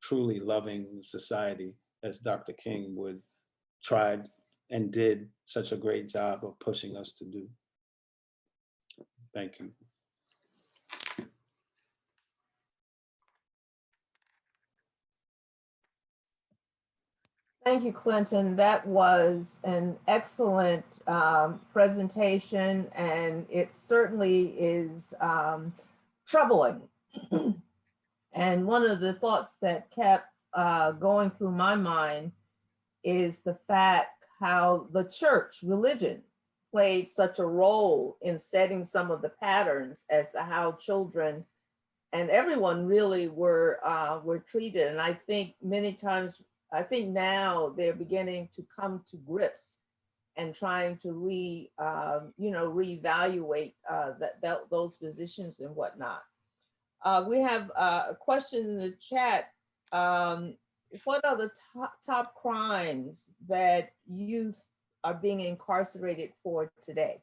truly loving society, as Dr. King would tried and did such a great job of pushing us to do. Thank you. Thank you, Clinton. That was an excellent presentation, and it certainly is troubling. And one of the thoughts that kept going through my mind is the fact how the church, religion, played such a role in setting some of the patterns as to how children and everyone really were treated. And I think many times, I think now they're beginning to come to grips and trying to reevaluate those positions and whatnot. We have a question in the chat. What are the top crimes that youth are being incarcerated for today?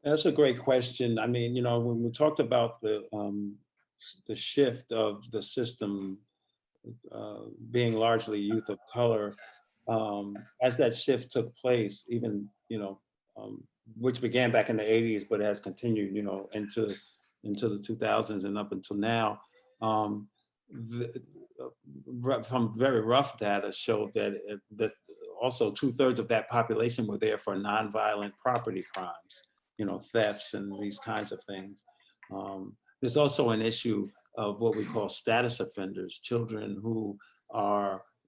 That's a great question. I mean, when we talked about the shift of the system being largely youth of color, as that shift took place, even, which began back in the 80s, but has continued, into the 2000s and up until now, from very rough data showed that also 2/3 of that population were there for nonviolent property crimes, thefts and these kinds of things. There's also an issue of what we call status offenders, children who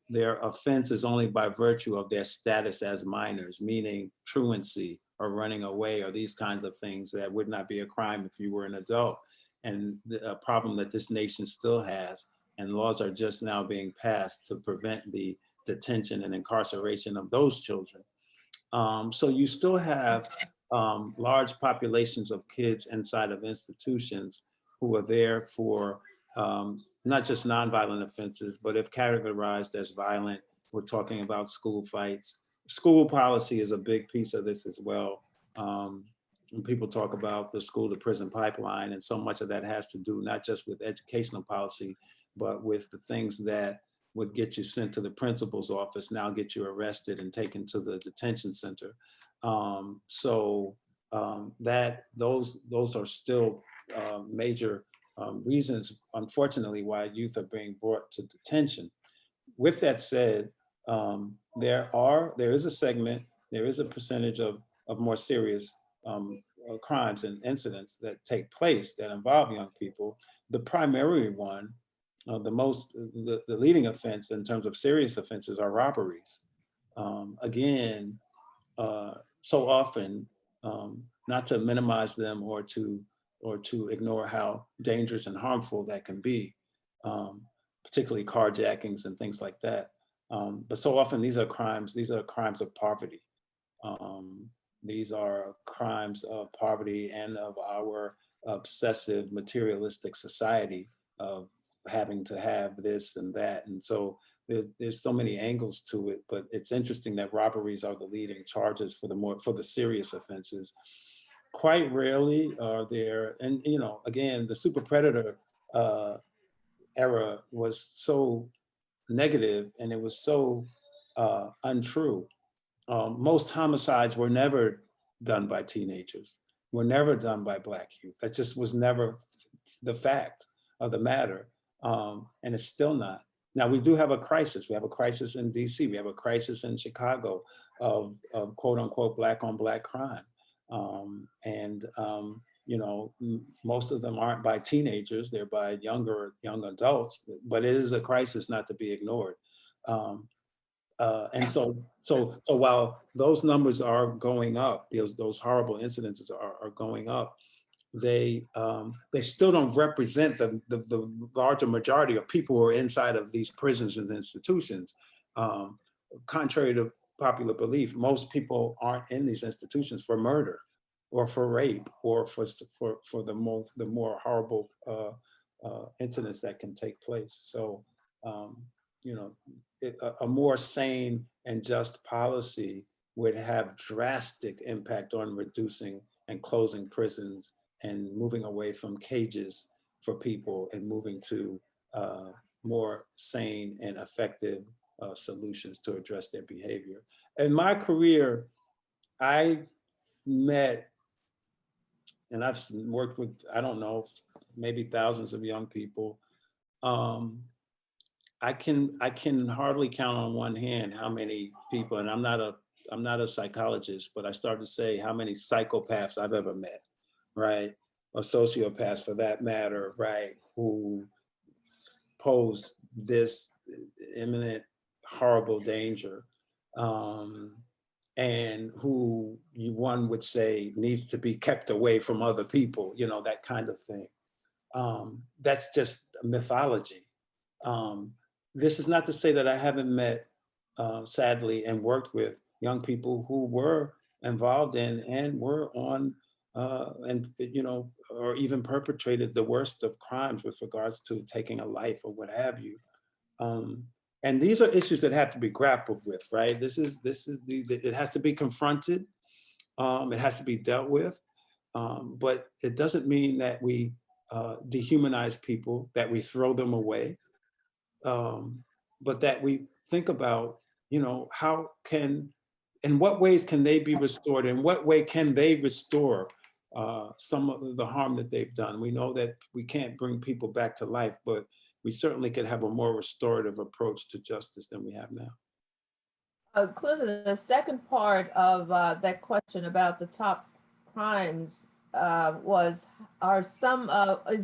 their offense is only by virtue of their status as minors, meaning truancy or running away or these kinds of things that would not be a crime if you were an adult. And a problem that this nation still has, and laws are just now being passed to prevent the detention and incarceration of those children. So you still have large populations of kids inside of institutions who are there for not just nonviolent offenses, but if categorized as violent. We're talking about school fights. School policy is a big piece of this as well. When people talk about the school to prison pipeline, and so much of that has to do not just with educational policy, but with the things that would get you sent to the principal's office, now get you arrested and taken to the detention center. Those are still major reasons, unfortunately, why youth are being brought to detention. With that said, there is a segment, there is a percentage of more serious crimes and incidents that take place that involve young people, the primary one, the leading offense in terms of serious offenses are robberies. Again, so often, not to minimize them or to ignore how dangerous and harmful that can be, particularly carjackings and things like that. But so often these are crimes of poverty. These are crimes of poverty and of our obsessive materialistic society of having to have this and that. And so there's so many angles to it, but it's interesting that robberies are the leading charges for the serious offenses. Quite rarely are there, and again, the super predator era was so negative and it was so untrue. Most homicides were never done by teenagers, were never done by Black youth. That just was never the fact of the matter. And it's still not. Now we do have a crisis. We have a crisis in DC. We have a crisis in Chicago of quote unquote Black on Black crime. Most of them aren't by teenagers, they're by young adults, but it is a crisis not to be ignored. And so while those numbers are going up, those horrible incidences are going up, they still don't represent the larger majority of people who are inside of these prisons and institutions. Contrary to popular belief, most people aren't in these institutions for murder or for rape or for the more horrible incidents that can take place. So, a more sane and just policy would have drastic impact on reducing and closing prisons and moving away from cages for people and moving to more sane and effective solutions to address their behavior. In my career, I met, and I've worked with, I don't know, maybe thousands of young people. I can hardly count on one hand how many people, and I'm not a psychologist, but I start to say how many psychopaths I've ever met, right? Or sociopaths for that matter, right? Who pose this imminent, horrible danger, and who one would say needs to be kept away from other people, that kind of thing. That's just mythology. This is not to say that I haven't met, sadly, and worked with young people who were involved in and were on, or even perpetrated the worst of crimes with regards to taking a life or what have you. And these are issues that have to be grappled with, right? It has to be confronted. It has to be dealt with. But it doesn't mean that we dehumanize people, that we throw them away. But that we think about, in what ways can they be restored? In what way can they restore some of the harm that they've done? We know that we can't bring people back to life, but we certainly could have a more restorative approach to justice than we have now. Clinton, the second part of that question about the top crimes is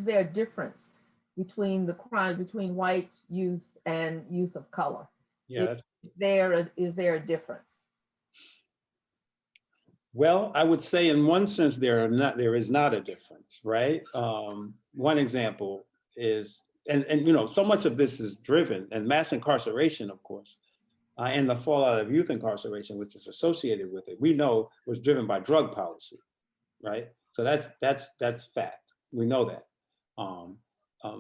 there a difference between the crime between white youth and youth of color? Yeah. Is there a difference? Well, I would say in one sense there is not a difference, right? One example is, and so much of this is driven, and mass incarceration, of course, and the fallout of youth incarceration, which is associated with it, we know was driven by drug policy, right? So that's fact. We know that.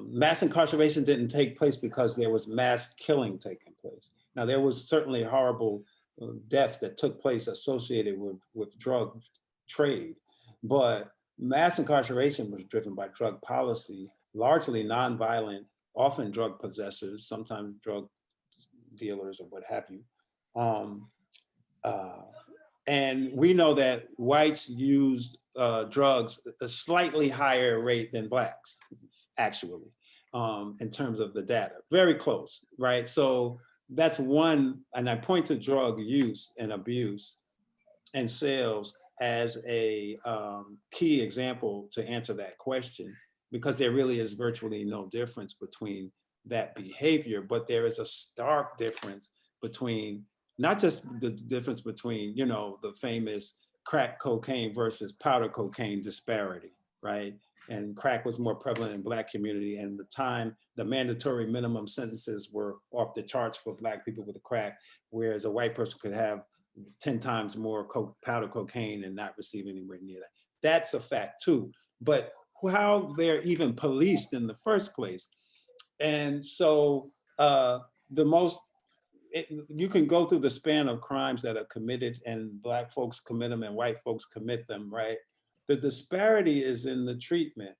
Mass incarceration didn't take place because there was mass killing taking place. Now, there was certainly horrible deaths that took place associated with drug trade, but mass incarceration was driven by drug policy, largely nonviolent, often drug possessors, sometimes drug dealers or what have you. And we know that whites use drugs at a slightly higher rate than blacks, actually, in terms of the data, very close, right? So that's one, and I point to drug use and abuse and sales as a key example to answer that question, because there really is virtually no difference between that behavior, but there is a stark difference between, not just the difference between, you know, the famous crack cocaine versus powder cocaine disparity, right? And crack was more prevalent in Black community, and the mandatory minimum sentences were off the charts for Black people with crack, whereas a white person could have 10 times more powder cocaine and not receive anywhere near that. That's a fact too, but how they're even policed in the first place. And so you can go through the span of crimes that are committed, and Black folks commit them and white folks commit them, right? The disparity is in the treatment.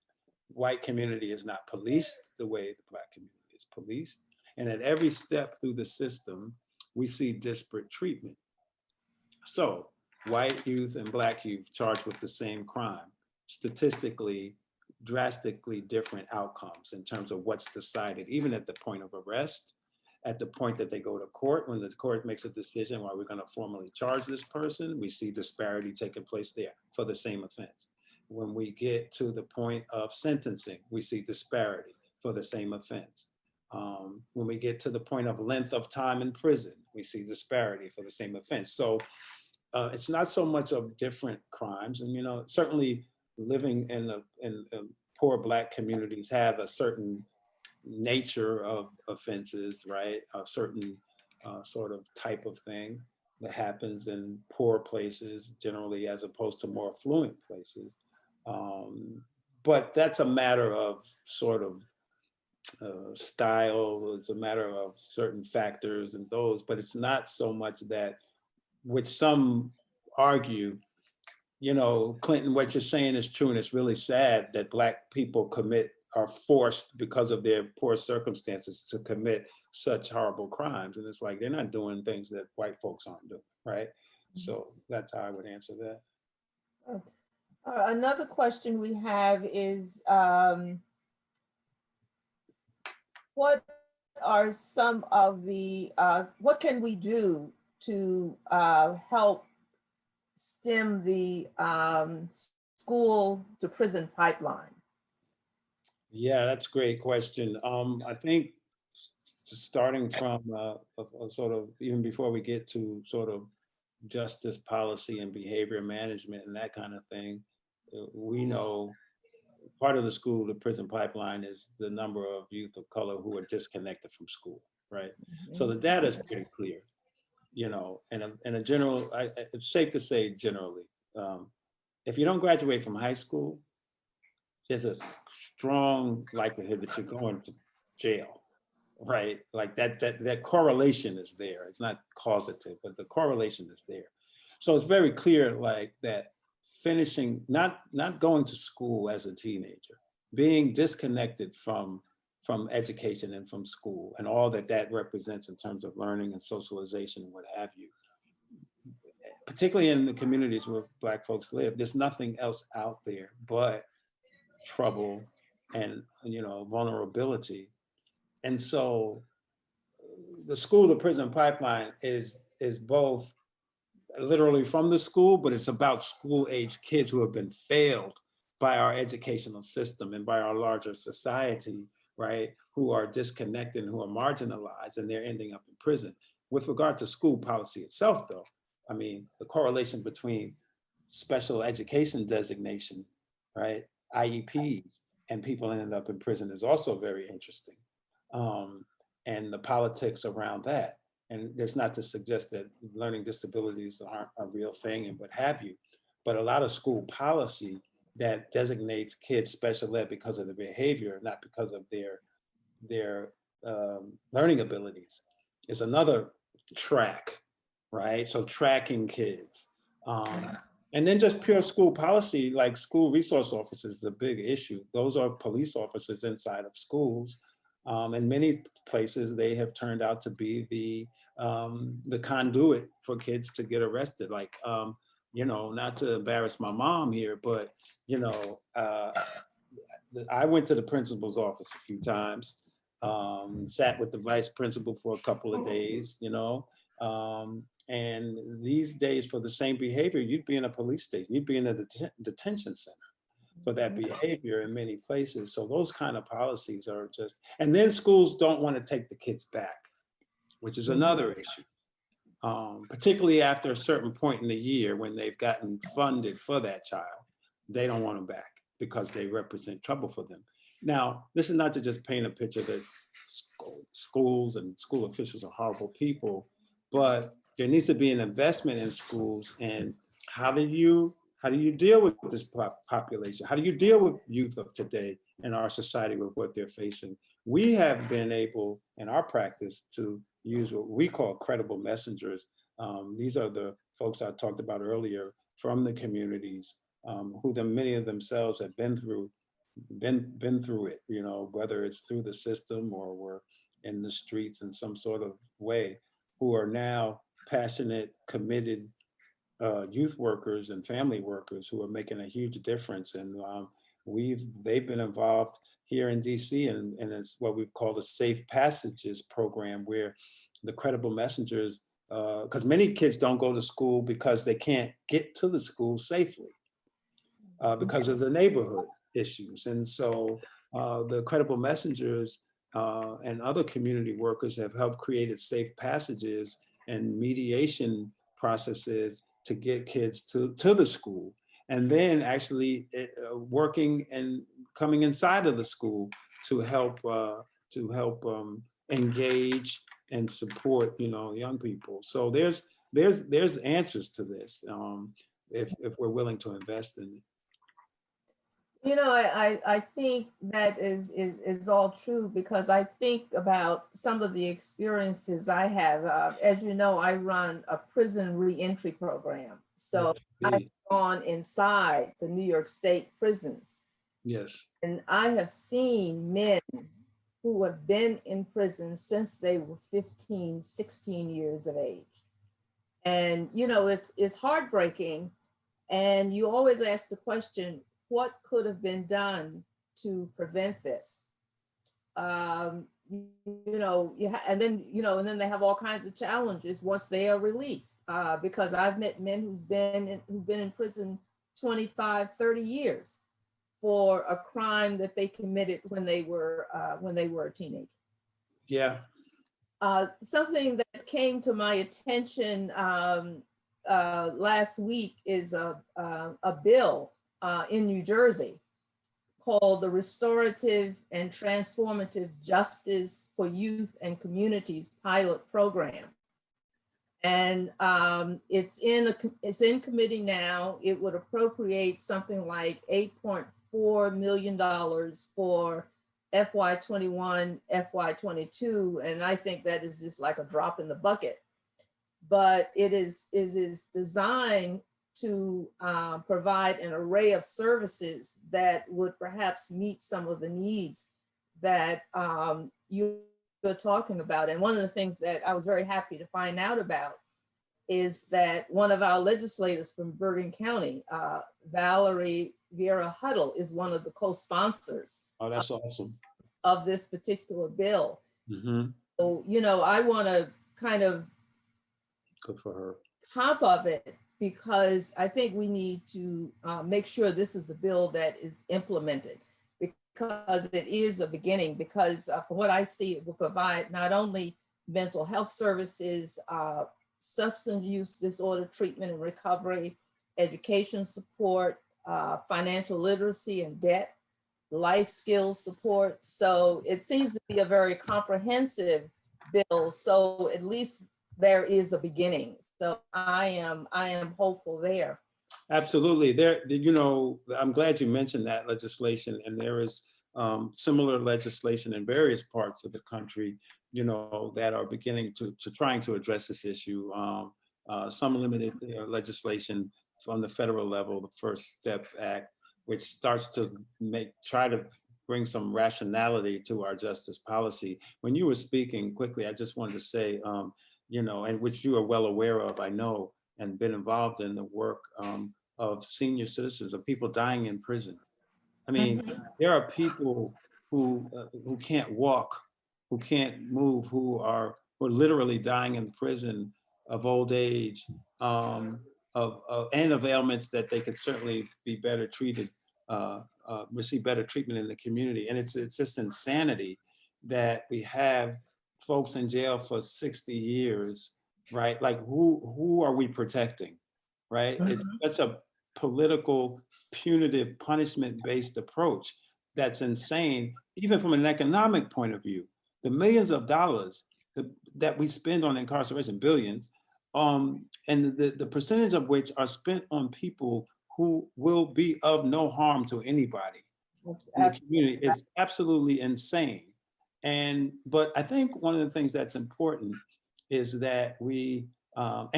White community is not policed the way the Black community is policed. And at every step through the system, we see disparate treatment. So white youth and Black youth charged with the same crime, statistically, drastically different outcomes in terms of what's decided, even at the point of arrest, at the point that they go to court. When the court makes a decision, well, we're going to formally charge this person, we see disparity taking place there for the same offense. When we get to the point of sentencing, we see disparity for the same offense. When we get to the point of length of time in prison, we see disparity for the same offense. So it's not so much of different crimes. And, you know, certainly living in poor Black communities have a certain nature of offenses, right? A certain sort of type of thing that happens in poor places generally, as opposed to more affluent places. But that's a matter of sort of style. It's a matter of certain factors and those, but it's not so much that, which some argue, you know, Clinton, what you're saying is true, and it's really sad that Black people are forced because of their poor circumstances to commit such horrible crimes. And it's like, they're not doing things that white folks aren't doing, right? So that's how I would answer that. Okay. Another question we have is, what are some of the, what can we do to help stem the school to prison pipeline? Yeah, that's a great question. I think starting from sort of, even before we get to sort of justice policy and behavior management and that kind of thing, we know part of the school to prison pipeline is the number of youth of color who are disconnected from school, right? Mm-hmm. So the data is pretty clear, you know, and a general, it's safe to say generally, if you don't graduate from high school, there's a strong likelihood that you're going to jail, right? Like that correlation is there. It's not causative, but the correlation is there. So it's very clear, like, that finishing, not going to school as a teenager, being disconnected from education and from school and all that represents in terms of learning and socialization and what have you, particularly in the communities where Black folks live, there's nothing else out there but trouble and, you know, vulnerability. And so the school to prison pipeline is both literally from the school, but it's about school age kids who have been failed by our educational system and by our larger society, right? Who are disconnected, who are marginalized, and they're ending up in prison. With regard to school policy itself, though, I mean, the correlation between special education designation, right, IEPs, and people ended up in prison is also very interesting. And the politics around that. And it's not to suggest that learning disabilities aren't a real thing and what have you, but a lot of school policy that designates kids special ed because of their behavior, not because of their learning abilities, is another track, right? So tracking kids. And then just pure school policy, like school resource officers is a big issue. Those are police officers inside of schools. In many places, they have turned out to be the conduit for kids to get arrested. Like, you know, not to embarrass my mom here, but, you know, I went to the principal's office a few times, sat with the vice principal for a couple of days, you know, And these days, for the same behavior, you'd be in a police station, you'd be in a detention center for that behavior in many places. So those kind of policies are just, and then schools don't want to take the kids back, which is another issue. Particularly after a certain point in the year when they've gotten funded for that child, they don't want them back because they represent trouble for them. Now, this is not to just paint a picture that schools and school officials are horrible people, but there needs to be an investment in schools. And how do you deal with this population? How do you deal with youth of today in our society with what they're facing? We have been able in our practice to use what we call credible messengers. These are the folks I talked about earlier from the communities, who many of themselves have been through it, you know, whether it's through the system or were in the streets in some sort of way, who are now passionate, committed youth workers and family workers who are making a huge difference. And they've been involved here in DC, and it's what we call the Safe Passages program, where the credible messengers, because many kids don't go to school because they can't get to the school safely because of the neighborhood issues. And so the credible messengers and other community workers have helped create safe passages and mediation processes to get kids to the school, and then actually working and coming inside of the school to help engage and support, you know, young people. So there's answers to this if we're willing to invest in it. You know, I think that is all true, because I think about some of the experiences I have. As you know, I run a prison reentry program. So I've gone inside the New York State prisons. Yes. And I have seen men who have been in prison since they were 15, 16 years of age. And, you know, it's heartbreaking. And you always ask the question, what could have been done to prevent this? And then they have all kinds of challenges once they are released, because I've met men who've been in prison 25, 30 years for a crime that they committed when they were a teenager. Yeah. Something that came to my attention last week is a bill in New Jersey called the Restorative and Transformative Justice for Youth and Communities Pilot Program. And it's in committee now. It would appropriate something like $8.4 million for FY21, FY22. And I think that is just like a drop in the bucket. But it is designed to provide an array of services that would perhaps meet some of the needs that you're talking about. And one of the things that I was very happy to find out about is that one of our legislators from Bergen County, Valerie Vieira Huddle, is one of the co-sponsors. Oh, that's awesome. Of this particular bill. Mm-hmm. So, you know, I want to kind of good for her. Top of it, because I think we need to make sure this is the bill that is implemented, because it is a beginning, because from what I see, it will provide not only mental health services, substance use disorder treatment and recovery, education support, financial literacy and debt, life skills support. So it seems to be a very comprehensive bill. So at least there is a beginning. So I am hopeful there. Absolutely. You know, I'm glad you mentioned that legislation, and there is similar legislation in various parts of the country, you know, that are beginning to trying to address this issue. Some limited legislation from the federal level, the First Step Act, which starts to try to bring some rationality to our justice policy. When you were speaking quickly, I just wanted to say, you know, and which you are well aware of, I know, and been involved in the work of senior citizens, of people dying in prison. I mean, there are people who can't walk, who can't move, who are literally dying in prison of old age, and of ailments that they could certainly be better treated, receive better treatment in the community. And it's just insanity that we have folks in jail for 60 years, right? Like who are we protecting, right? It's such a political, punitive, punishment-based approach that's insane, even from an economic point of view. The millions of dollars that we spend on incarceration, billions, and the percentage of which are spent on people who will be of no harm to anybody in the community is absolutely insane. But I think one of the things that's important is that we, one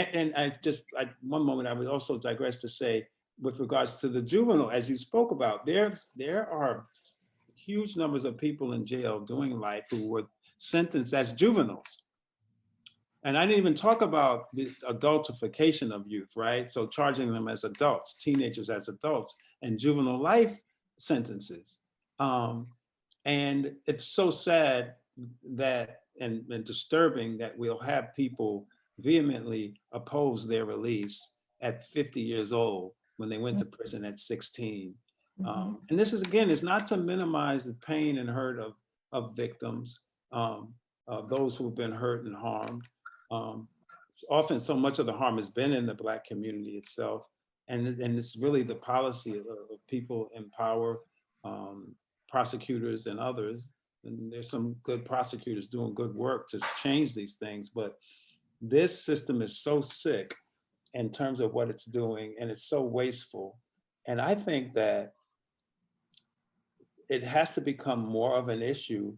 moment I would also digress to say, with regards to the juvenile, as you spoke about, there are huge numbers of people in jail doing life who were sentenced as juveniles. And I didn't even talk about the adultification of youth, right? So charging them as adults, teenagers as adults, and juvenile life sentences. And it's so sad that, and disturbing that we'll have people vehemently oppose their release at 50 years old when they went to prison at 16. And this is, again, it's not to minimize the pain and hurt of victims, those who've been hurt and harmed. Often so much of the harm has been in the Black community itself. And it's really the policy of people in power, prosecutors and others. And there's some good prosecutors doing good work to change these things, but this system is so sick in terms of what it's doing, and it's so wasteful. And I think that it has to become more of an issue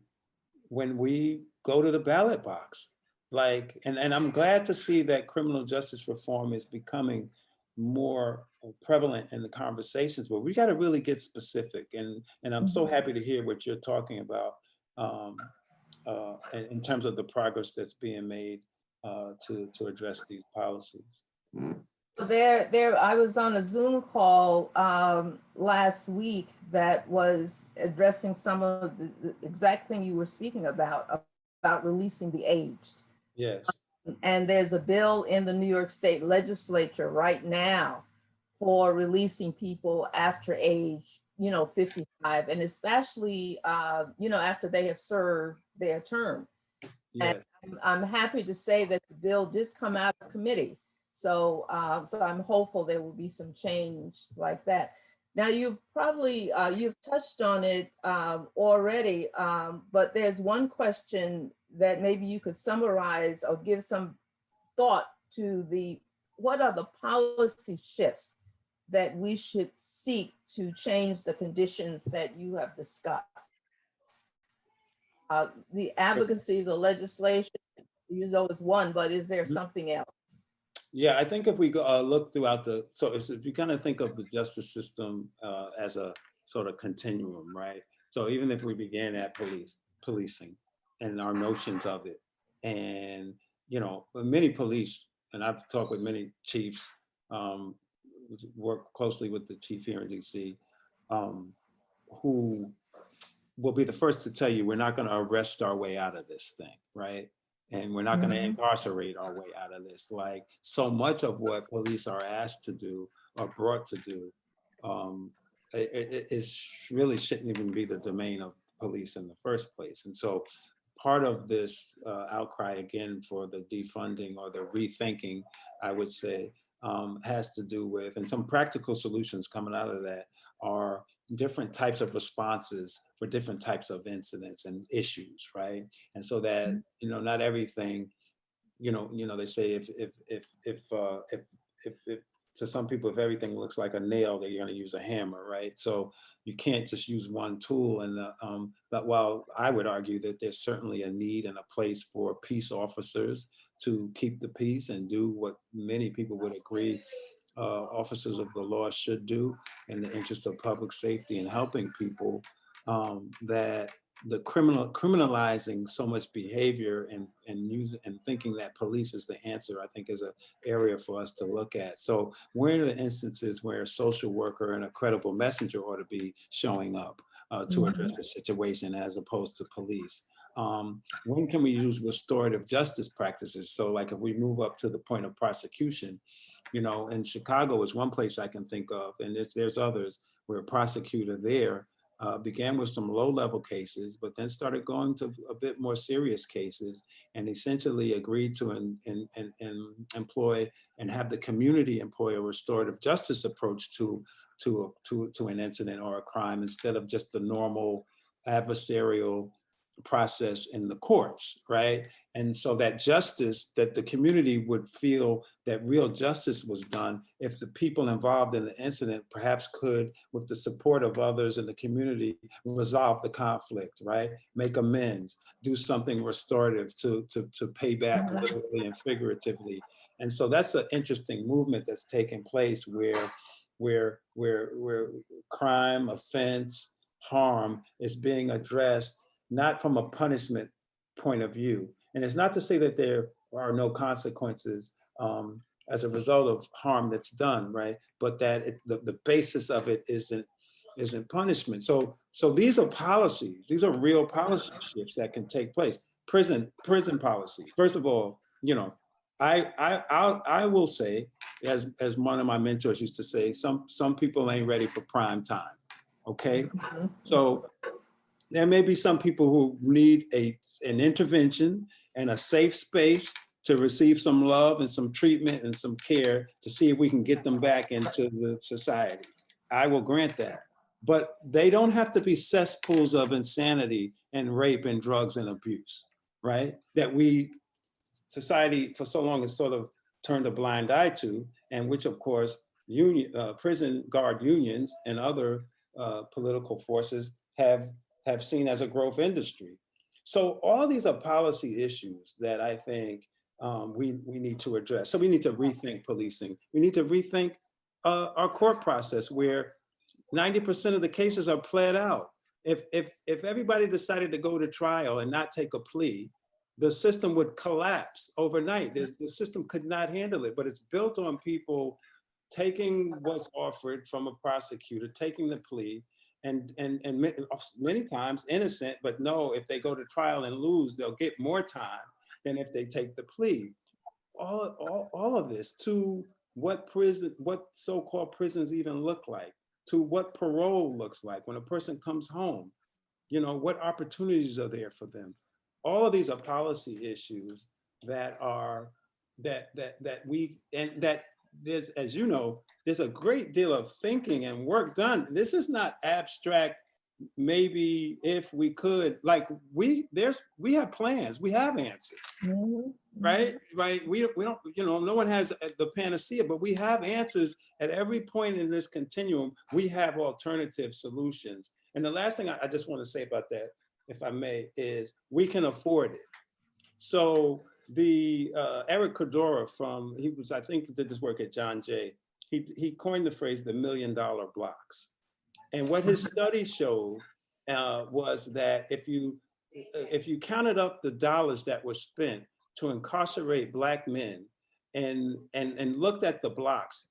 when we go to the ballot box. Like, and I'm glad to see that criminal justice reform is becoming more prevalent in the conversations, but we got to really get specific. And I'm so happy to hear what you're talking about in terms of the progress that's being made to address these policies. I was on a Zoom call last week that was addressing some of the exact thing you were speaking about releasing the aged. Yes. And there's a bill in the New York State legislature right now for releasing people after age, 55, and especially, after they have served their term. Yes. And I'm happy to say that the bill did come out of committee. So I'm hopeful there will be some change like that. Now, you've probably, you've touched on it already, but there's one question that maybe you could summarize or give some thought to what are the policy shifts that we should seek to change the conditions that you have discussed? The advocacy, the legislation, is always one, but is there something else? Yeah, I think if we go look throughout if you kind of think of the justice system as a sort of continuum, right? So even if we began at policing and our notions of it, and many police, and I've talked with many chiefs, work closely with the chief here in DC, who will be the first to tell you we're not going to arrest our way out of this thing, right? And we're not going to incarcerate our way out of this. Like, so much of what police are asked to do or brought to do, it really shouldn't even be the domain of police in the first place. And so part of this outcry, again, for the defunding or the rethinking, I would say, has to do with, and some practical solutions coming out of that are different types of responses for different types of incidents and issues, right? And so that, not everything, they say if to some people, if everything looks like a nail, they're going to use a hammer, right? So you can't just use one tool. And but while I would argue that there's certainly a need and a place for peace officers to keep the peace and do what many people would agree officers of the law should do in the interest of public safety and helping people, that the criminalizing so much behavior and thinking that police is the answer, I think, is an area for us to look at. So where are the instances where a social worker and a credible messenger ought to be showing up to address the situation as opposed to police? When can we use restorative justice practices? So like if we move up to the point of prosecution, you know, in Chicago is one place I can think of, and there's others where a prosecutor there began with some low-level cases, but then started going to a bit more serious cases, and essentially agreed to employ and have the community employ a restorative justice approach to an incident or a crime, instead of just the normal adversarial process in the courts, right? And so that justice, that the community would feel that real justice was done if the people involved in the incident perhaps could, with the support of others in the community, resolve the conflict, right? Make amends, do something restorative to pay back literally and figuratively. And so that's an interesting movement that's taking place where crime, offense, harm is being addressed not from a punishment point of view. And it's not to say that there are no consequences as a result of harm that's done, right? But that the basis of it isn't punishment. So these are policies. These are real policy shifts that can take place. Prison policy. First of all, you know, I will say, as one of my mentors used to say, some people ain't ready for prime time. Okay, so there may be some people who need an intervention and a safe space to receive some love and some treatment and some care to see if we can get them back into the society. I will grant that. But they don't have to be cesspools of insanity and rape and drugs and abuse, right? That society for so long has sort of turned a blind eye to, and which of course prison guard unions and other political forces have seen as a growth industry. So all these are policy issues that I think we need to address. So we need to rethink policing. We need to rethink our court process, where 90% of the cases are pled out. If everybody decided to go to trial and not take a plea, the system would collapse overnight. The system could not handle it, but it's built on people taking what's offered from a prosecutor, taking the plea, and many times innocent, but know if they go to trial and lose, they'll get more time than if they take the plea. All of this to what so-called prisons even look like, to what parole looks like when a person comes home. You know, what opportunities are there for them? All of these are policy issues that there's, as you know, there's a great deal of thinking and work done. This is not abstract. Maybe if we could, like we have plans, we have answers, right? We don't, you know, no one has the panacea, but we have answers at every point in this continuum. We have alternative solutions. And the last thing I just want to say about that, if I may, is we can afford it. So the Eric Cordora I think did this work at John Jay. He coined the phrase the $1 million blocks. And what his study showed was that if you counted up the dollars that were spent to incarcerate Black men and looked at the blocks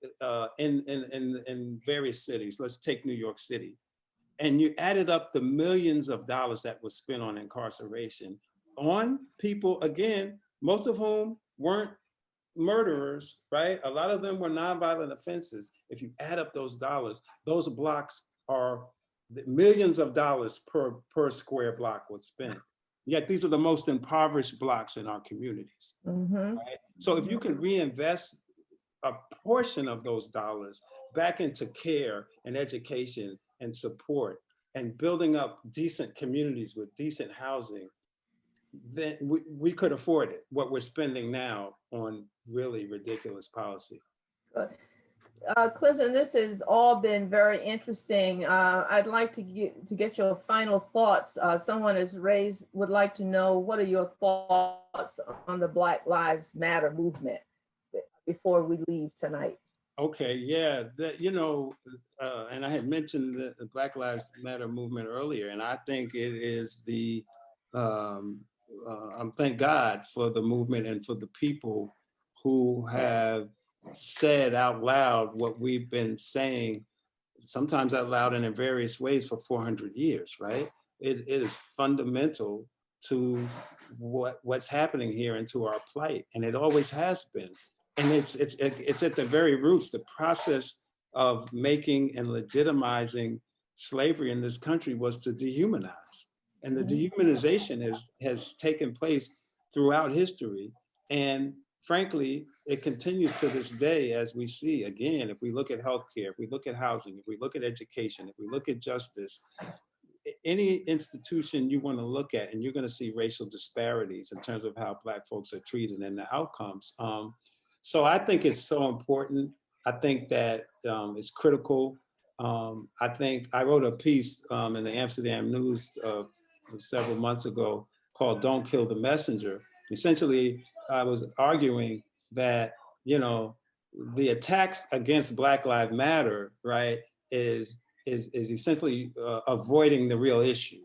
in various cities, let's take New York City, and you added up the millions of dollars that was spent on incarceration on people, again, most of whom weren't murderers, right? A lot of them were nonviolent offenses. If you add up those dollars, those blocks are millions of dollars per square block was spent. Yet these are the most impoverished blocks in our communities. Right? So if you can reinvest a portion of those dollars back into care and education and support and building up decent communities with decent housing, then we could afford it, what we're spending now on really ridiculous policy. Clinton, this has all been very interesting. I'd like to get your final thoughts. Someone would like to know, what are your thoughts on the Black Lives Matter movement before we leave tonight? Okay, yeah, and I had mentioned the Black Lives Matter movement earlier, and I think it is thank God for the movement and for the people who have said out loud what we've been saying, sometimes out loud and in various ways, for 400 years, right? It is fundamental to what's happening here and to our plight, and it always has been. And it's at the very roots. The process of making and legitimizing slavery in this country was to dehumanize, and the dehumanization has taken place throughout history. And frankly, it continues to this day, as we see. Again, if we look at healthcare, if we look at housing, if we look at education, if we look at justice, any institution you want to look at, and you're going to see racial disparities in terms of how Black folks are treated and the outcomes. So I think it's so important. I think that it's critical. I think I wrote a piece in the Amsterdam News several months ago called "Don't Kill the Messenger." Essentially, I was arguing that, you know, the attacks against Black Lives Matter, right, is essentially avoiding the real issue.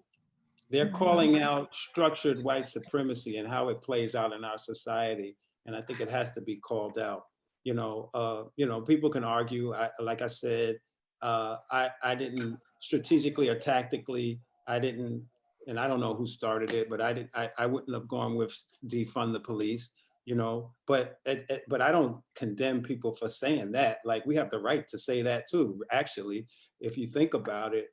They're calling out structured white supremacy and how it plays out in our society, and I think it has to be called out. You know, people can argue. Like I said, I didn't strategically or tactically. I didn't, and I don't know who started it, but I wouldn't have gone with defund the police. You know, but I don't condemn people for saying that. Like, we have the right to say that too, actually, if you think about it,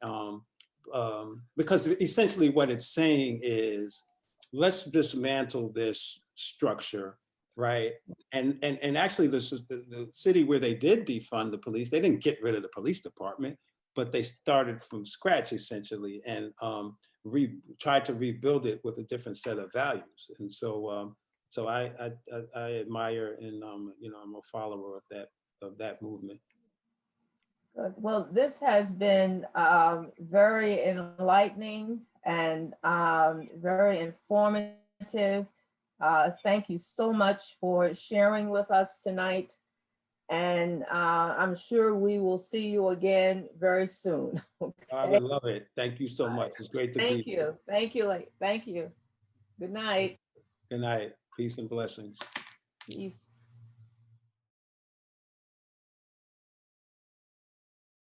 because essentially what it's saying is, let's dismantle this structure, right? And actually, the city where they did defund the police, they didn't get rid of the police department, but they started from scratch essentially, and tried to rebuild it with a different set of values. And so. So I admire, and you know, I'm a follower of that movement. Good. Well, this has been very enlightening and very informative. Thank you so much for sharing with us tonight. And I'm sure we will see you again very soon. Okay? I would love it. Thank you so much. It's great to be here. Thank you. Thank you. Good night. Good night. Peace and blessings. Peace.